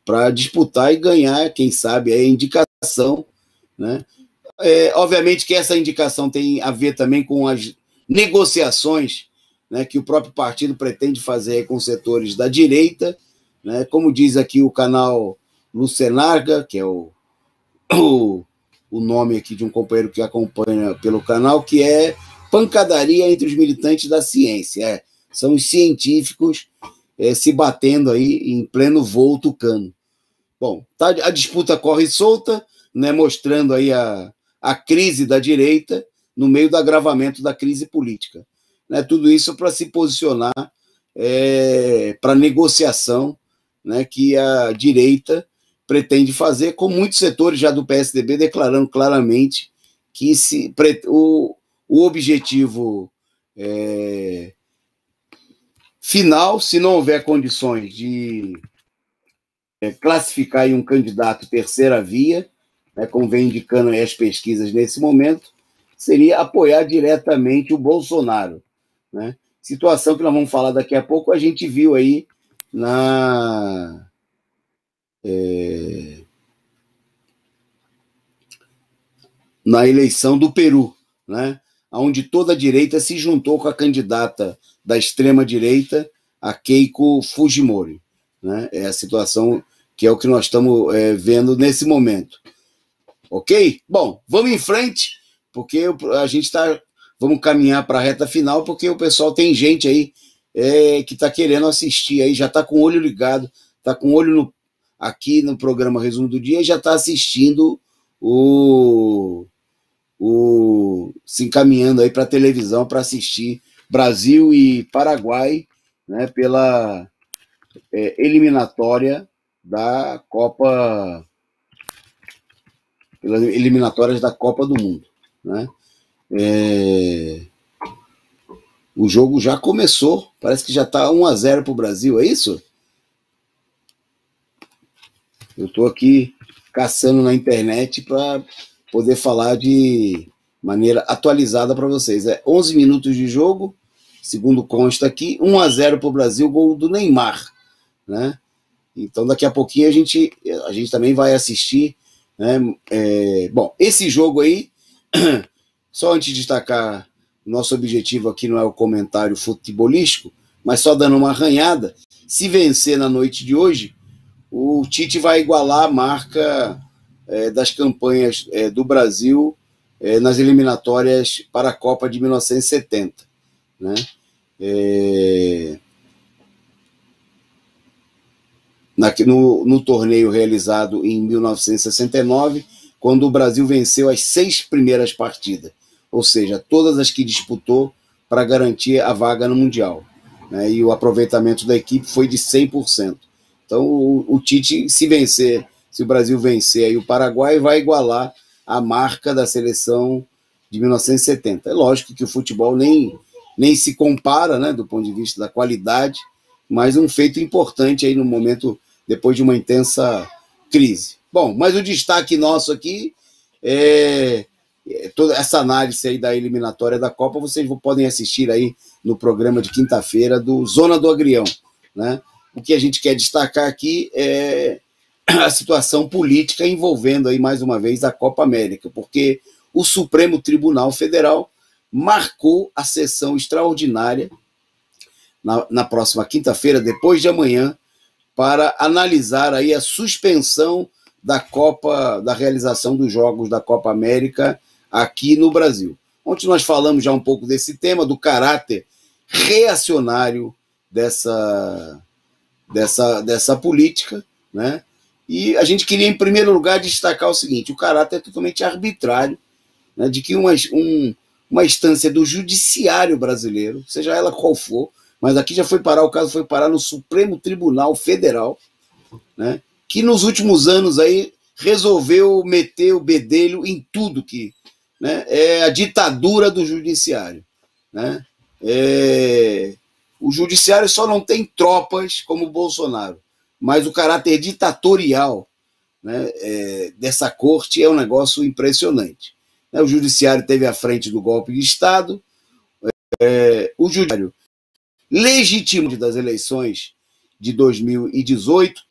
para disputar e ganhar, quem sabe, a indicação, né? Obviamente que essa indicação tem a ver também com as negociações, né, que o próprio partido pretende fazer com setores da direita, né, como diz aqui o canal Lucenarga, que é o o nome aqui de um companheiro que acompanha pelo canal, que é pancadaria entre os militantes da ciência. São os científicos se batendo aí em pleno voo tucano. Bom, tá, a disputa corre solta, né, mostrando aí a crise da direita no meio do agravamento da crise política. Né, tudo isso para se posicionar para negociação, né, que a direita pretende fazer, com muitos setores já do PSDB declarando claramente que o objetivo final, se não houver condições de classificar aí um candidato terceira via, né, como vem indicando aí as pesquisas nesse momento, seria apoiar diretamente o Bolsonaro. Né? Situação que nós vamos falar daqui a pouco, a gente viu aí na eleição do Peru, né? Onde toda a direita se juntou com a candidata da extrema-direita, a Keiko Fujimori. Né? É a situação que é o que nós estamos vendo nesse momento. Ok? Bom, vamos em frente, porque a gente está... Vamos caminhar para a reta final, porque o pessoal tem gente aí que está querendo assistir, aí já está com o olho ligado, está com o olho aqui no programa Resumo do Dia e já está assistindo se encaminhando aí para a televisão para assistir Brasil e Paraguai, né, pela eliminatória da Copa, pelas eliminatórias da Copa do Mundo, né? O jogo já começou, parece que já está 1-0 para o Brasil, é isso? Eu estou aqui caçando na internet para poder falar de maneira atualizada para vocês. 11 minutos de jogo, segundo consta aqui, 1-0 para o Brasil, gol do Neymar. Né? Então, daqui a pouquinho a gente também vai assistir. Né? Bom, esse jogo aí, só antes de destacar, nosso objetivo aqui não é o comentário futebolístico, mas só dando uma arranhada, se vencer na noite de hoje, o Tite vai igualar a marca das campanhas do Brasil nas eliminatórias para a Copa de 1970. Né? No torneio realizado em 1969, quando o Brasil venceu as 6 primeiras partidas, ou seja, todas as que disputou para garantir a vaga no Mundial. Né? E o aproveitamento da equipe foi de 100%. Então, o Tite, se o Brasil vencer aí o Paraguai, vai igualar a marca da seleção de 1970. É lógico que o futebol nem se compara, né, do ponto de vista da qualidade, mas um feito importante aí no momento, depois de uma intensa crise. Bom, mas o destaque nosso aqui toda essa análise aí da eliminatória da Copa, vocês podem assistir aí no programa de quinta-feira do Zona do Agrião, né? O que a gente quer destacar aqui é a situação política envolvendo aí mais uma vez a Copa América, porque o Supremo Tribunal Federal marcou a sessão extraordinária na próxima quinta-feira, depois de amanhã, para analisar aí a suspensão da realização dos Jogos da Copa América aqui no Brasil. Ontem nós falamos já um pouco desse tema, do caráter reacionário dessa política, né? E a gente queria, em primeiro lugar, destacar o seguinte: o caráter é totalmente arbitrário, né, de que uma instância do judiciário brasileiro, seja ela qual for, mas aqui já foi parar, o caso foi parar no Supremo Tribunal Federal, né, que nos últimos anos aí resolveu meter o bedelho em tudo que, né, é a ditadura do judiciário. Né? O judiciário só não tem tropas como o Bolsonaro, mas o caráter ditatorial, né, dessa corte é um negócio impressionante. O judiciário esteve à frente do golpe de Estado, o judiciário legitimou das eleições de 2018,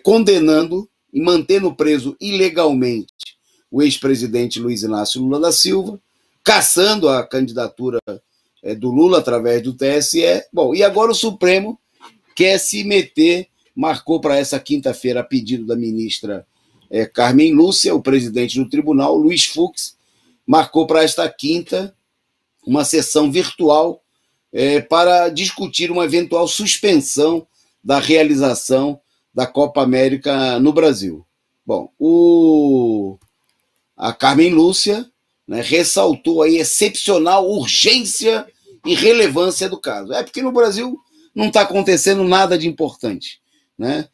condenando e mantendo preso ilegalmente o ex-presidente Luiz Inácio Lula da Silva, caçando a candidatura do Lula através do TSE. Bom, e agora o Supremo quer se meter, marcou para essa quinta-feira, a pedido da ministra Carmen Lúcia, o presidente do tribunal, Luiz Fux, marcou para esta quinta uma sessão virtual para discutir uma eventual suspensão da realização da Copa América no Brasil. Bom, a Carmen Lúcia, né, ressaltou a excepcional urgência e relevância do caso. Porque no Brasil não está acontecendo nada de importante, né?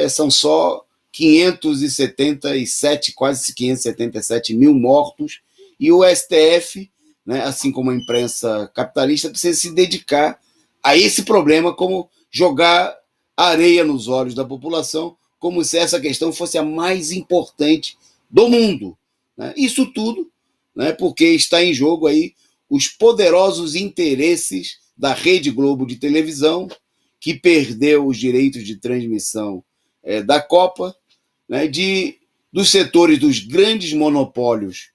São só 577, quase 577 mil mortos, e o STF, né, assim como a imprensa capitalista, precisa se dedicar a esse problema, como jogar areia nos olhos da população, como se essa questão fosse a mais importante do mundo, né? Isso tudo, né, porque está em jogo aí os poderosos interesses da Rede Globo de televisão, que perdeu os direitos de transmissão da Copa, né, dos setores dos grandes monopólios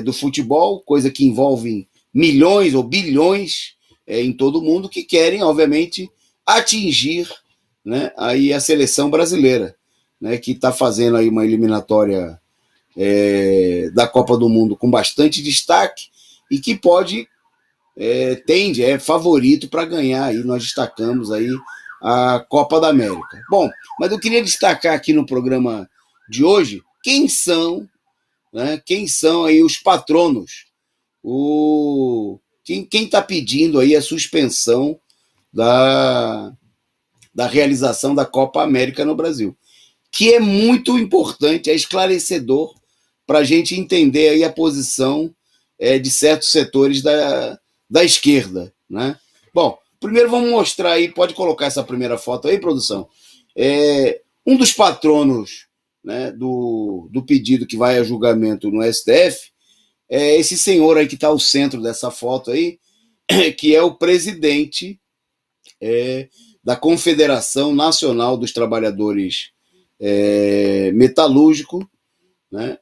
do futebol, coisa que envolve milhões ou bilhões em todo o mundo, que querem, obviamente, atingir, né, aí a seleção brasileira, né, que está fazendo aí uma eliminatória da Copa do Mundo com bastante destaque e que tende, é favorito para ganhar. Aí nós destacamos aí a Copa da América. Bom, mas eu queria destacar aqui no programa de hoje quem são aí os patronos, quem está pedindo aí a suspensão da realização da Copa América no Brasil, que é muito importante, é esclarecedor para a gente entender aí a posição de certos setores da esquerda, né? Bom, primeiro vamos mostrar aí, pode colocar essa primeira foto aí, produção. Um dos patronos, né, do pedido que vai a julgamento no STF é esse senhor aí que está ao centro dessa foto aí, que é o presidente da Confederação Nacional dos Trabalhadores Metalúrgicos, né?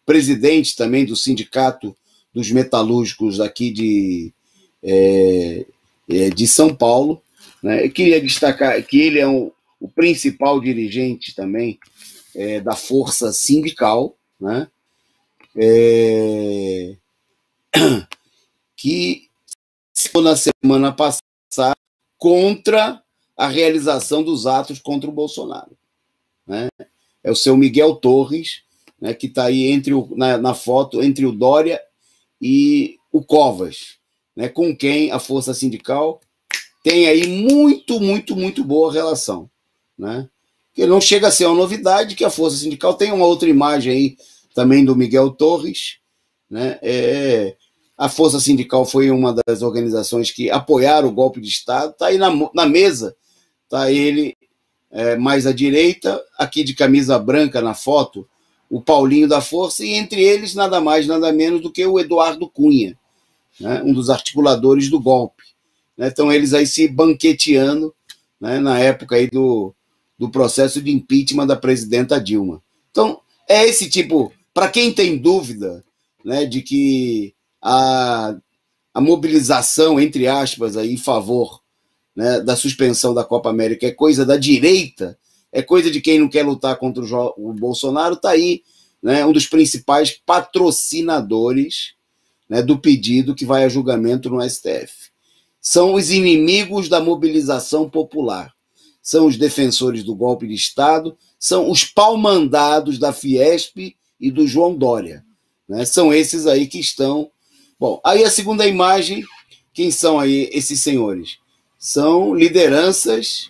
Presidente também do Sindicato dos Metalúrgicos aqui de São Paulo, né? Eu queria destacar que ele é o principal dirigente também da força sindical, né? Que na semana passada contra a realização dos atos contra o Bolsonaro, né? É o seu Miguel Torres, né, que está aí na foto entre o Dória e o Covas, né, com quem a força sindical tem aí muito boa relação, né? Que não chega a ser uma novidade que a força sindical tem uma outra imagem aí também do Miguel Torres, né? A força sindical foi uma das organizações que apoiaram o golpe de Estado. Está aí na mesa, está ele mais à direita, aqui de camisa branca na foto, o Paulinho da Força, e entre eles nada mais, nada menos do que o Eduardo Cunha, né, um dos articuladores do golpe. Então eles aí se banqueteando, né, na época aí do processo de impeachment da presidenta Dilma. Então é esse tipo, para quem tem dúvida, né, de que a mobilização, entre aspas, aí, em favor, né, da suspensão da Copa América é coisa da direita, é coisa de quem não quer lutar contra o Bolsonaro, está aí, né, um dos principais patrocinadores, né, do pedido que vai a julgamento no STF. São os inimigos da mobilização popular, são os defensores do golpe de Estado, são os pau-mandados da Fiesp e do João Dória, né? São esses aí que estão... Bom, aí a segunda imagem, quem são aí esses senhores? São lideranças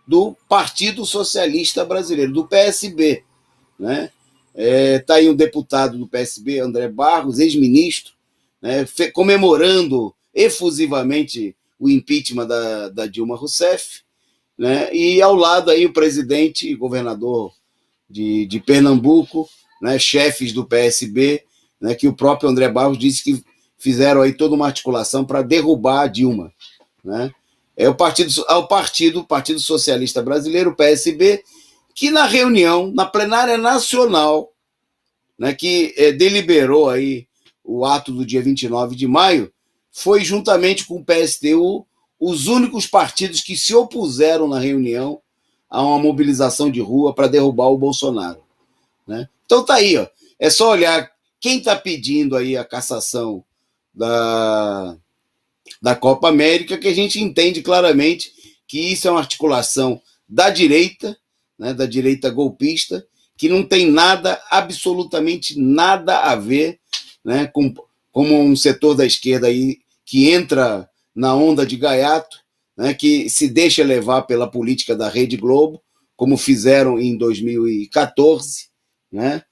do Partido Socialista Brasileiro, do PSB, né? Tá aí um deputado do PSB, André Barros, ex-ministro, né, comemorando efusivamente o impeachment da Dilma Rousseff, né? E ao lado aí o presidente e governador de Pernambuco, né, chefes do PSB, né, que o próprio André Barros disse que fizeram aí toda uma articulação para derrubar a Dilma, né? O Partido Socialista Brasileiro, o PSB, que na reunião, na plenária nacional, né, que deliberou aí o ato do dia 29 de maio, foi juntamente com o PSTU os únicos partidos que se opuseram na reunião a uma mobilização de rua para derrubar o Bolsonaro. né? Então tá aí, ó. É só olhar quem está pedindo aí a cassação da Copa América, que a gente entende claramente que isso é uma articulação da direita, né, da direita golpista, que não tem nada, absolutamente nada a ver, né, com um setor da esquerda aí que entra na onda de gaiato, né, que se deixa levar pela política da Rede Globo, como fizeram em 2014, né?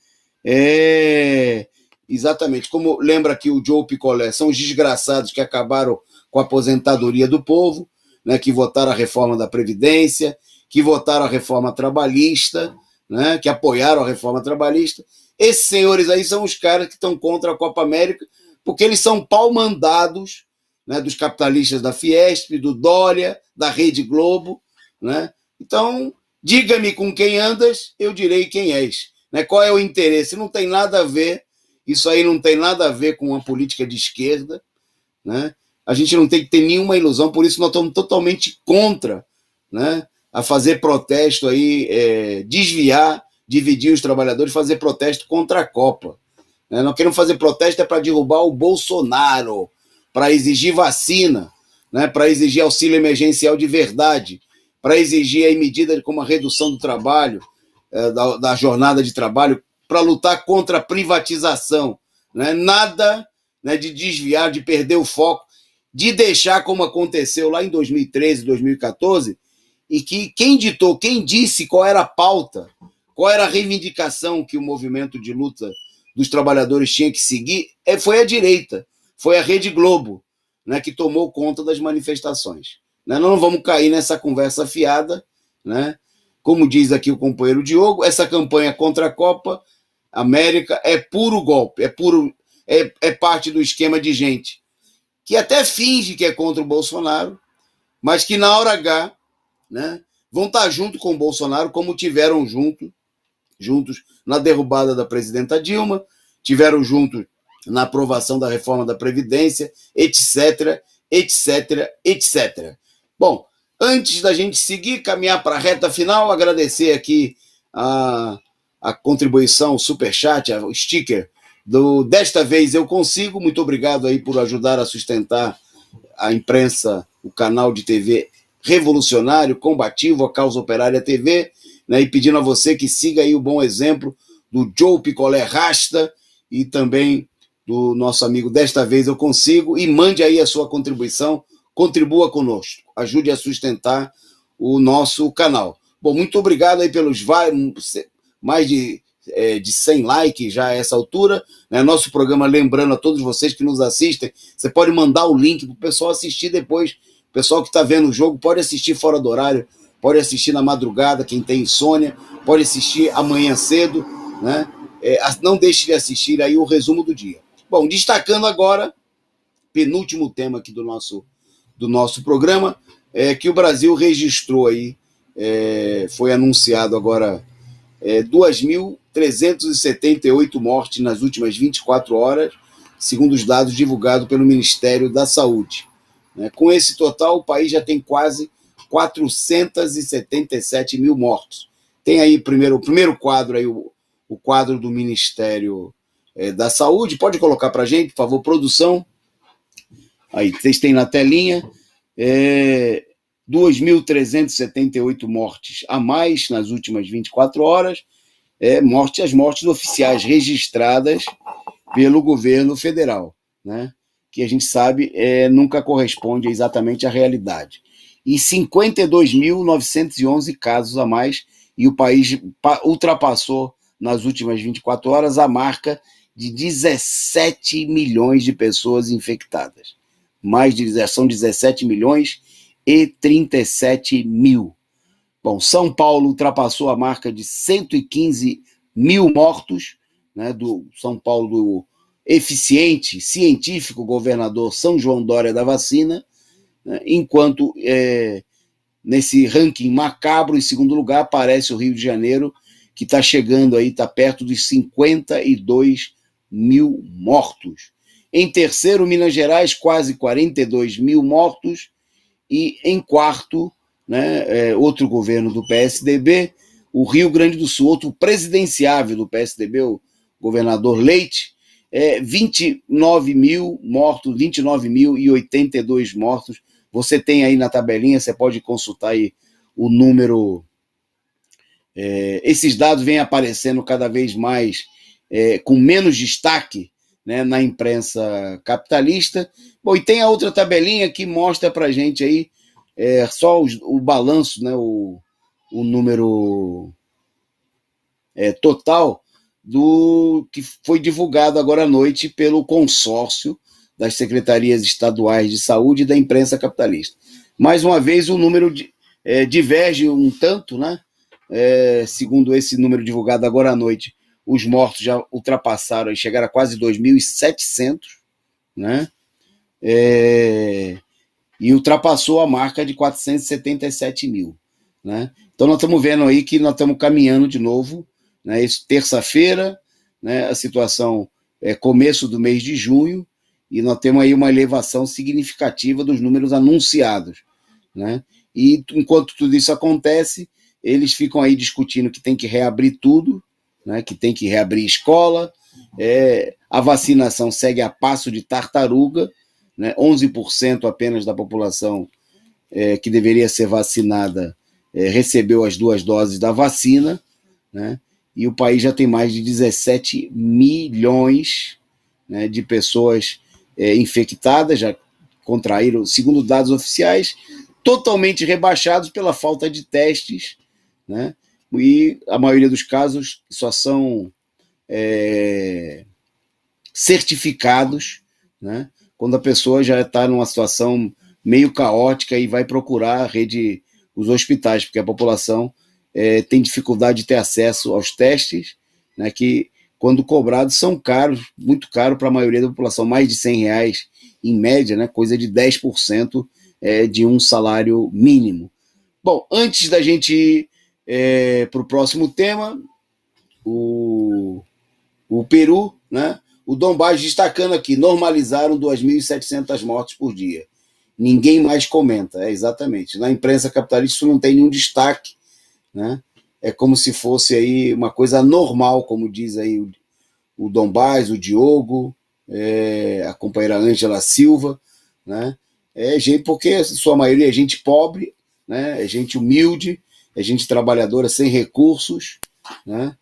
Exatamente, como lembra aqui o Joe Picolé, são os desgraçados que acabaram com a aposentadoria do povo, né, que votaram a reforma da Previdência, que votaram a reforma trabalhista, né, que apoiaram a reforma trabalhista. Esses senhores aí são os caras que estão contra a Copa América, porque eles são pau-mandados, né, dos capitalistas da Fiesp, do Dória, da Rede Globo, né? Então, diga-me com quem andas, eu direi quem és. Né? Qual é o interesse? Não tem nada a ver, isso aí não tem nada a ver com uma política de esquerda, né? A gente não tem que ter nenhuma ilusão, por isso nós estamos totalmente contra, né, a fazer protesto aí, desviar, dividir os trabalhadores, fazer protesto contra a Copa. Né? Nós queremos fazer protesto para derrubar o Bolsonaro, para exigir vacina, né, para exigir auxílio emergencial de verdade, para exigir aí medidas como a redução do trabalho, da jornada de trabalho, para lutar contra a privatização. Né? Nada, né, de desviar, de perder o foco, de deixar como aconteceu lá em 2013, 2014, e que quem ditou, quem disse qual era a pauta, qual era a reivindicação que o movimento de luta dos trabalhadores tinha que seguir, foi a direita, foi a Rede Globo, né, que tomou conta das manifestações. Né? Nós não vamos cair nessa conversa fiada, né? Como diz aqui o companheiro Diogo, essa campanha contra a Copa América é puro golpe, é parte do esquema de gente que até finge que é contra o Bolsonaro, mas que na hora H, né, vão estar junto com o Bolsonaro, como tiveram juntos na derrubada da presidenta Dilma, tiveram juntos na aprovação da reforma da Previdência, etc, etc, etc. Bom, antes da gente seguir, caminhar para a reta final, agradecer aqui a contribuição, o superchat, o sticker Desta Vez Eu Consigo. Muito obrigado aí por ajudar a sustentar a imprensa, o canal de TV revolucionário, combativo, a Causa Operária TV, né, e pedindo a você que siga aí o bom exemplo do Joe Picolé Rasta e também do nosso amigo Desta Vez Eu Consigo, e mande aí a sua contribuição, contribua conosco, ajude a sustentar o nosso canal. Bom, muito obrigado aí pelos mais de 100 likes já a essa altura, né? Nosso programa, lembrando a todos vocês que nos assistem, você pode mandar o link para o pessoal assistir depois. O pessoal que está vendo o jogo pode assistir fora do horário, pode assistir na madrugada, quem tem insônia, pode assistir amanhã cedo, né? Não deixe de assistir aí o resumo do dia. Bom, destacando agora, penúltimo tema aqui do nosso programa, que o Brasil registrou aí, foi anunciado agora 2.378 mortes nas últimas 24 horas, segundo os dados divulgados pelo Ministério da Saúde. Com esse total, o país já tem quase 477 mil mortos. Tem aí o primeiro quadro, aí, o quadro do Ministério da Saúde. Pode colocar para a gente, por favor, produção. Aí, vocês têm na telinha. 2.378 mortes a mais nas últimas 24 horas, as mortes oficiais registradas pelo governo federal, né? Que a gente sabe nunca corresponde exatamente à realidade. E 52.911 casos a mais, e o país ultrapassou nas últimas 24 horas a marca de 17 milhões de pessoas infectadas. São 17 milhões e 37 mil. Bom, São Paulo ultrapassou a marca de 115 mil mortos, né, do São Paulo, do eficiente, científico governador São João Dória da vacina, né, enquanto nesse ranking macabro, em segundo lugar, aparece o Rio de Janeiro, que está chegando aí, está perto dos 52 mil mortos. Em terceiro, Minas Gerais, quase 42 mil mortos. E em quarto, né, outro governo do PSDB, o Rio Grande do Sul, outro presidenciável do PSDB, o governador Leite, 29 mil mortos, 29.082 mortos. Você tem aí na tabelinha, você pode consultar aí o número. Esses dados vêm aparecendo cada vez mais com menos destaque, né, na imprensa capitalista. Bom, e tem a outra tabelinha que mostra para a gente aí só o balanço, né, o número total do que foi divulgado agora à noite pelo consórcio das secretarias estaduais de saúde e da imprensa capitalista. Mais uma vez, o número diverge um tanto, né? Segundo esse número divulgado agora à noite, os mortos já ultrapassaram e chegaram a quase 2.700, né? E ultrapassou a marca de 477 mil. Né? Então nós estamos vendo aí que nós estamos caminhando de novo, né? Isso, terça-feira, né? A situação é começo do mês de junho, e nós temos aí uma elevação significativa dos números anunciados. Né? E enquanto tudo isso acontece, eles ficam aí discutindo que tem que reabrir tudo, né? Que tem que reabrir escola, a vacinação segue a passo de tartaruga, né? 11% apenas da população que deveria ser vacinada recebeu as 2 doses da vacina, né? E o país já tem mais de 17 milhões, né, de pessoas infectadas, já contraíram, segundo dados oficiais, totalmente rebaixados pela falta de testes, né? E a maioria dos casos só são certificados, né, quando a pessoa já está numa situação meio caótica e vai procurar os hospitais, porque a população tem dificuldade de ter acesso aos testes, né, que, quando cobrados, são caros, muito caros para a maioria da população, mais de R$100 em média, né, coisa de 10% de um salário mínimo. Bom, antes da gente ir para o próximo tema, o Peru, né, o Dom Baggio destacando aqui, normalizaram 2.700 mortes por dia. Ninguém mais comenta, exatamente. Na imprensa capitalista isso não tem nenhum destaque, né? É como se fosse aí uma coisa normal, como diz aí o Dom Baggio, o Diogo, a companheira Ângela Silva, né? Porque sua maioria é gente pobre, né? É gente humilde, é gente trabalhadora sem recursos, né?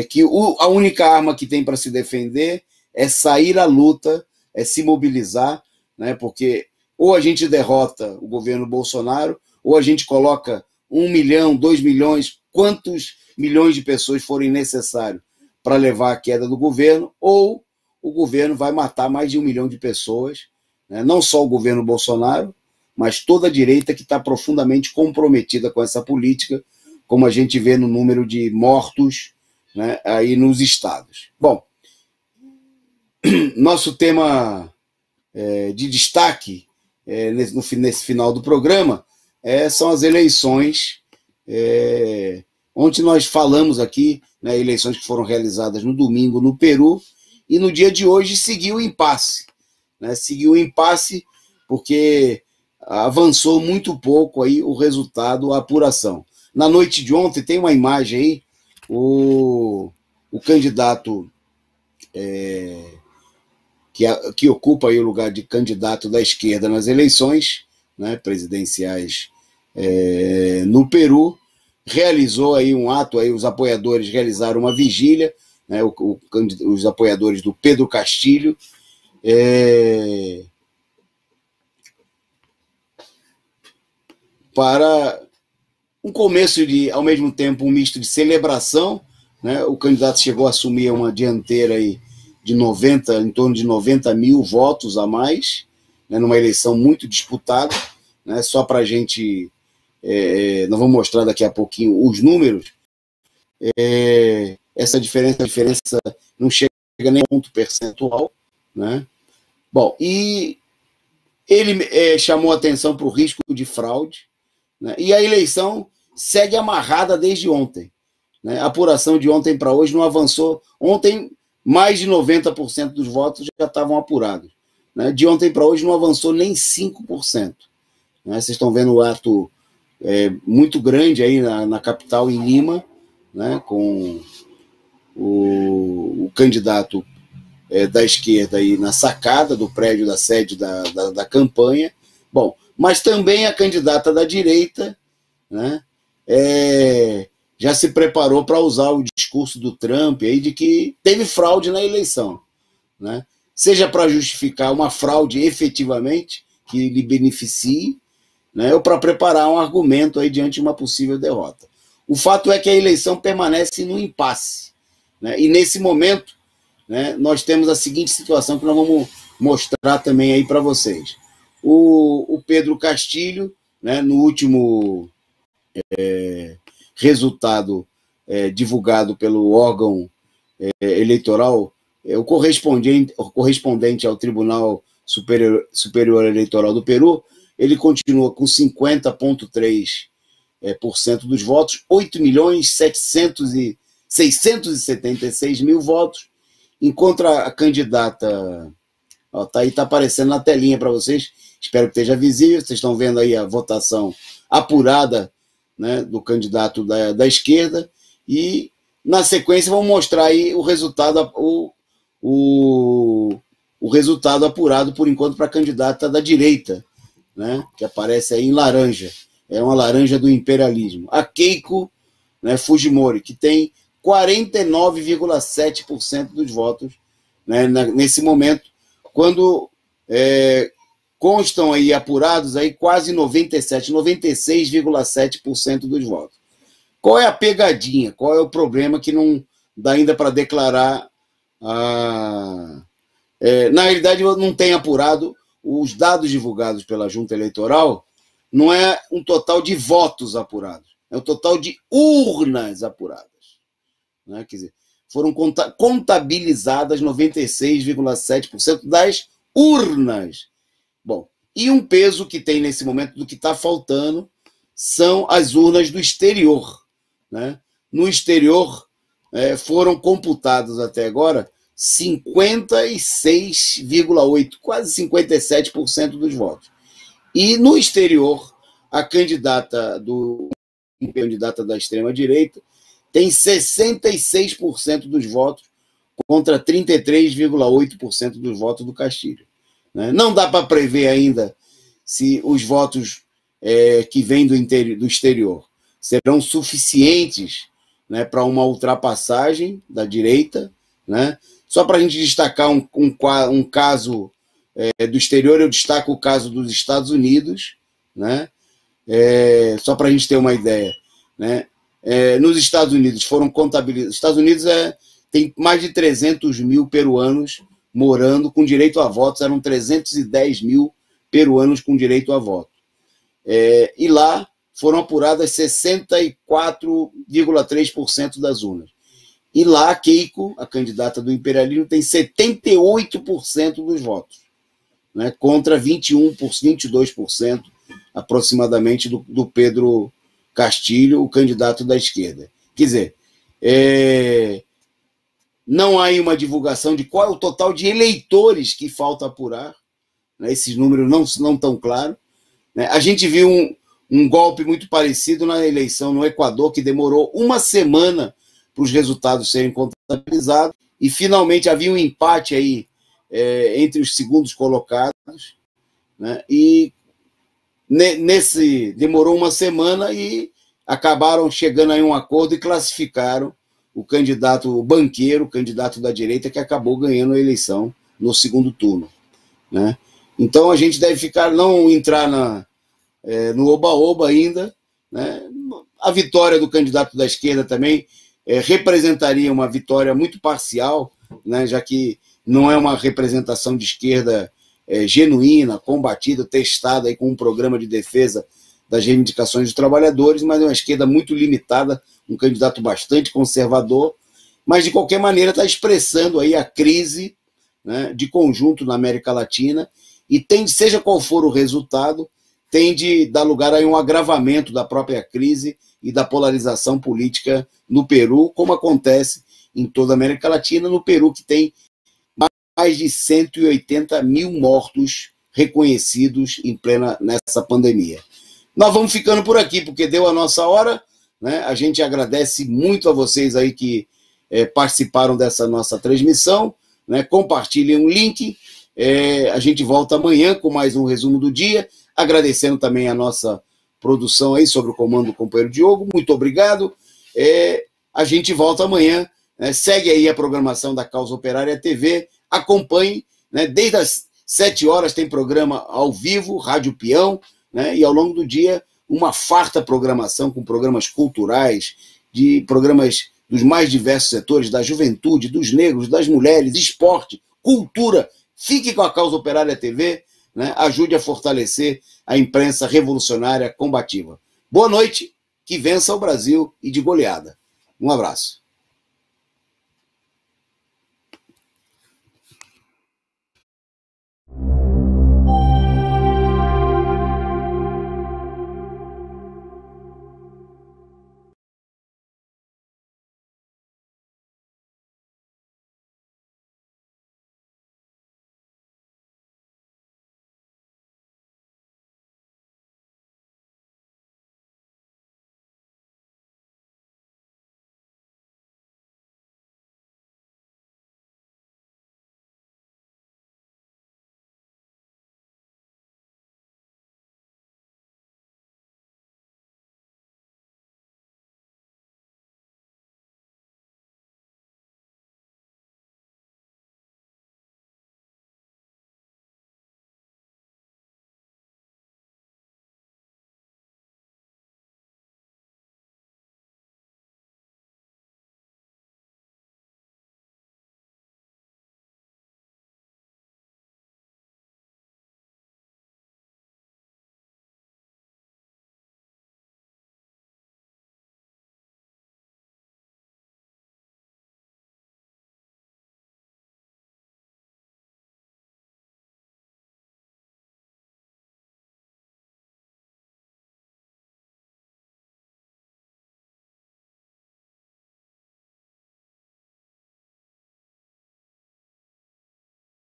Que a única arma que tem para se defender é sair à luta, é se mobilizar, né? Porque ou a gente derrota o governo Bolsonaro, ou a gente coloca 1 milhão, 2 milhões, quantos milhões de pessoas forem necessários para levar à queda do governo, ou o governo vai matar mais de 1 milhão de pessoas, né? Não só o governo Bolsonaro, mas toda a direita que está profundamente comprometida com essa política, como a gente vê no número de mortos, né, aí nos estados. Bom, nosso tema de destaque nesse final do programa são as eleições, onde nós falamos aqui, né, eleições que foram realizadas no domingo no Peru, e no dia de hoje seguiu o impasse. Né, seguiu o impasse porque avançou muito pouco aí o resultado, a apuração. Na noite de ontem, tem uma imagem aí, o candidato que ocupa aí o lugar de candidato da esquerda nas eleições, né, presidenciais no Peru, realizou aí um ato, aí os apoiadores realizaram uma vigília, né, os apoiadores do Pedro Castilho, para um começo de, ao mesmo tempo, um misto de celebração, né? O candidato chegou a assumir uma dianteira aí de em torno de 90 mil votos a mais, né, numa eleição muito disputada, né? Só para a gente, nós vamos mostrar daqui a pouquinho os números, essa diferença não chega nem a ponto percentual, né? Bom, e ele chamou atenção para o risco de fraude, né? E a eleição segue amarrada desde ontem, né? A apuração de ontem para hoje não avançou. Ontem, mais de 90% dos votos já estavam apurados, né? De ontem para hoje não avançou nem 5%. Né? Vocês estão vendo o ato muito grande aí na capital, em Lima, né, com o candidato da esquerda aí na sacada do prédio da sede da campanha. Bom, mas também a candidata da direita, né, já se preparou para usar o discurso do Trump aí de que teve fraude na eleição, né? Seja para justificar uma fraude efetivamente que lhe beneficie, né, ou para preparar um argumento aí diante de uma possível derrota. O fato é que a eleição permanece no impasse, né? E nesse momento, né, nós temos a seguinte situação que nós vamos mostrar também aí para vocês. O Pedro Castilho, né, no último resultado divulgado pelo órgão eleitoral, o correspondente ao Tribunal Superior Eleitoral do Peru, ele continua com 50,3% dos votos, 8.676.000 votos, enquanto a candidata, tá aí, tá aparecendo na telinha para vocês, espero que esteja visível, vocês estão vendo aí a votação apurada, né, do candidato da esquerda, e na sequência vamos mostrar aí o resultado, o resultado apurado por enquanto para a candidata da direita, né, que aparece aí em laranja, é uma laranja do imperialismo, a Keiko, né, Fujimori, que tem 49,7% dos votos, né, nesse momento, quando constam aí apurados aí quase 96,7% dos votos. Qual é a pegadinha? Qual é o problema que não dá ainda para declarar? Na realidade, não tem apurado os dados divulgados pela Junta Eleitoral, não é um total de votos apurados, é um total de urnas apuradas, né? Quer dizer, foram contabilizadas 96,7% das urnas. Bom, e um peso que tem nesse momento do que está faltando são as urnas do exterior, né? No exterior foram computados até agora 56,8%, quase 57% dos votos. E no exterior, a candidata da extrema-direita tem 66% dos votos contra 33,8% dos votos do Castilho. Não dá para prever ainda se os votos que vêm do exterior serão suficientes, né, para uma ultrapassagem da direita, né? Só para a gente destacar um caso do exterior, eu destaco o caso dos Estados Unidos, né? Só para a gente ter uma ideia, né? Nos Estados Unidos foram contabilizados. Os Estados Unidos tem mais de 300 mil peruanos morando com direito a votos, eram 310 mil peruanos com direito a voto. E lá foram apuradas 64,3% das urnas. E lá a Keiko, a candidata do imperialismo, tem 78% dos votos, né, contra 22% aproximadamente do Pedro Castilho, o candidato da esquerda. Quer dizer, não há aí uma divulgação de qual é o total de eleitores que falta apurar, né, esses números não estão claros, né. A gente viu um golpe muito parecido na eleição no Equador, que demorou uma semana para os resultados serem contabilizados, e finalmente havia um empate aí entre os segundos colocados, né, e demorou uma semana e acabaram chegando a um acordo e classificaram o candidato banqueiro, o candidato da direita, que acabou ganhando a eleição no segundo turno, né. Então a gente deve não entrar no oba-oba ainda, né. A vitória do candidato da esquerda também representaria uma vitória muito parcial, né, já que não é uma representação de esquerda genuína, combatida, testada aí com um programa de defesa das reivindicações dos trabalhadores, mas é uma esquerda muito limitada, um candidato bastante conservador, mas de qualquer maneira está expressando aí a crise, né, de conjunto na América Latina, e seja qual for o resultado, tem de dar lugar a um agravamento da própria crise e da polarização política no Peru, como acontece em toda a América Latina, no Peru, que tem mais de 180 mil mortos reconhecidos nessa pandemia. Nós vamos ficando por aqui, porque deu a nossa hora, né? A gente agradece muito a vocês aí que participaram dessa nossa transmissão, né? Compartilhem o link. A gente volta amanhã com mais um resumo do dia, agradecendo também a nossa produção aí sobre o comando do companheiro Diogo. Muito obrigado. A gente volta amanhã. Segue aí a programação da Causa Operária TV. Acompanhe, né? Desde as 7 horas tem programa ao vivo, Rádio Peão, né? E ao longo do dia, uma farta programação com programas culturais, de programas dos mais diversos setores, da juventude, dos negros, das mulheres, esporte, cultura. Fique com a Causa Operária TV, né? Ajude a fortalecer a imprensa revolucionária combativa. Boa noite, que vença o Brasil e de goleada. Um abraço.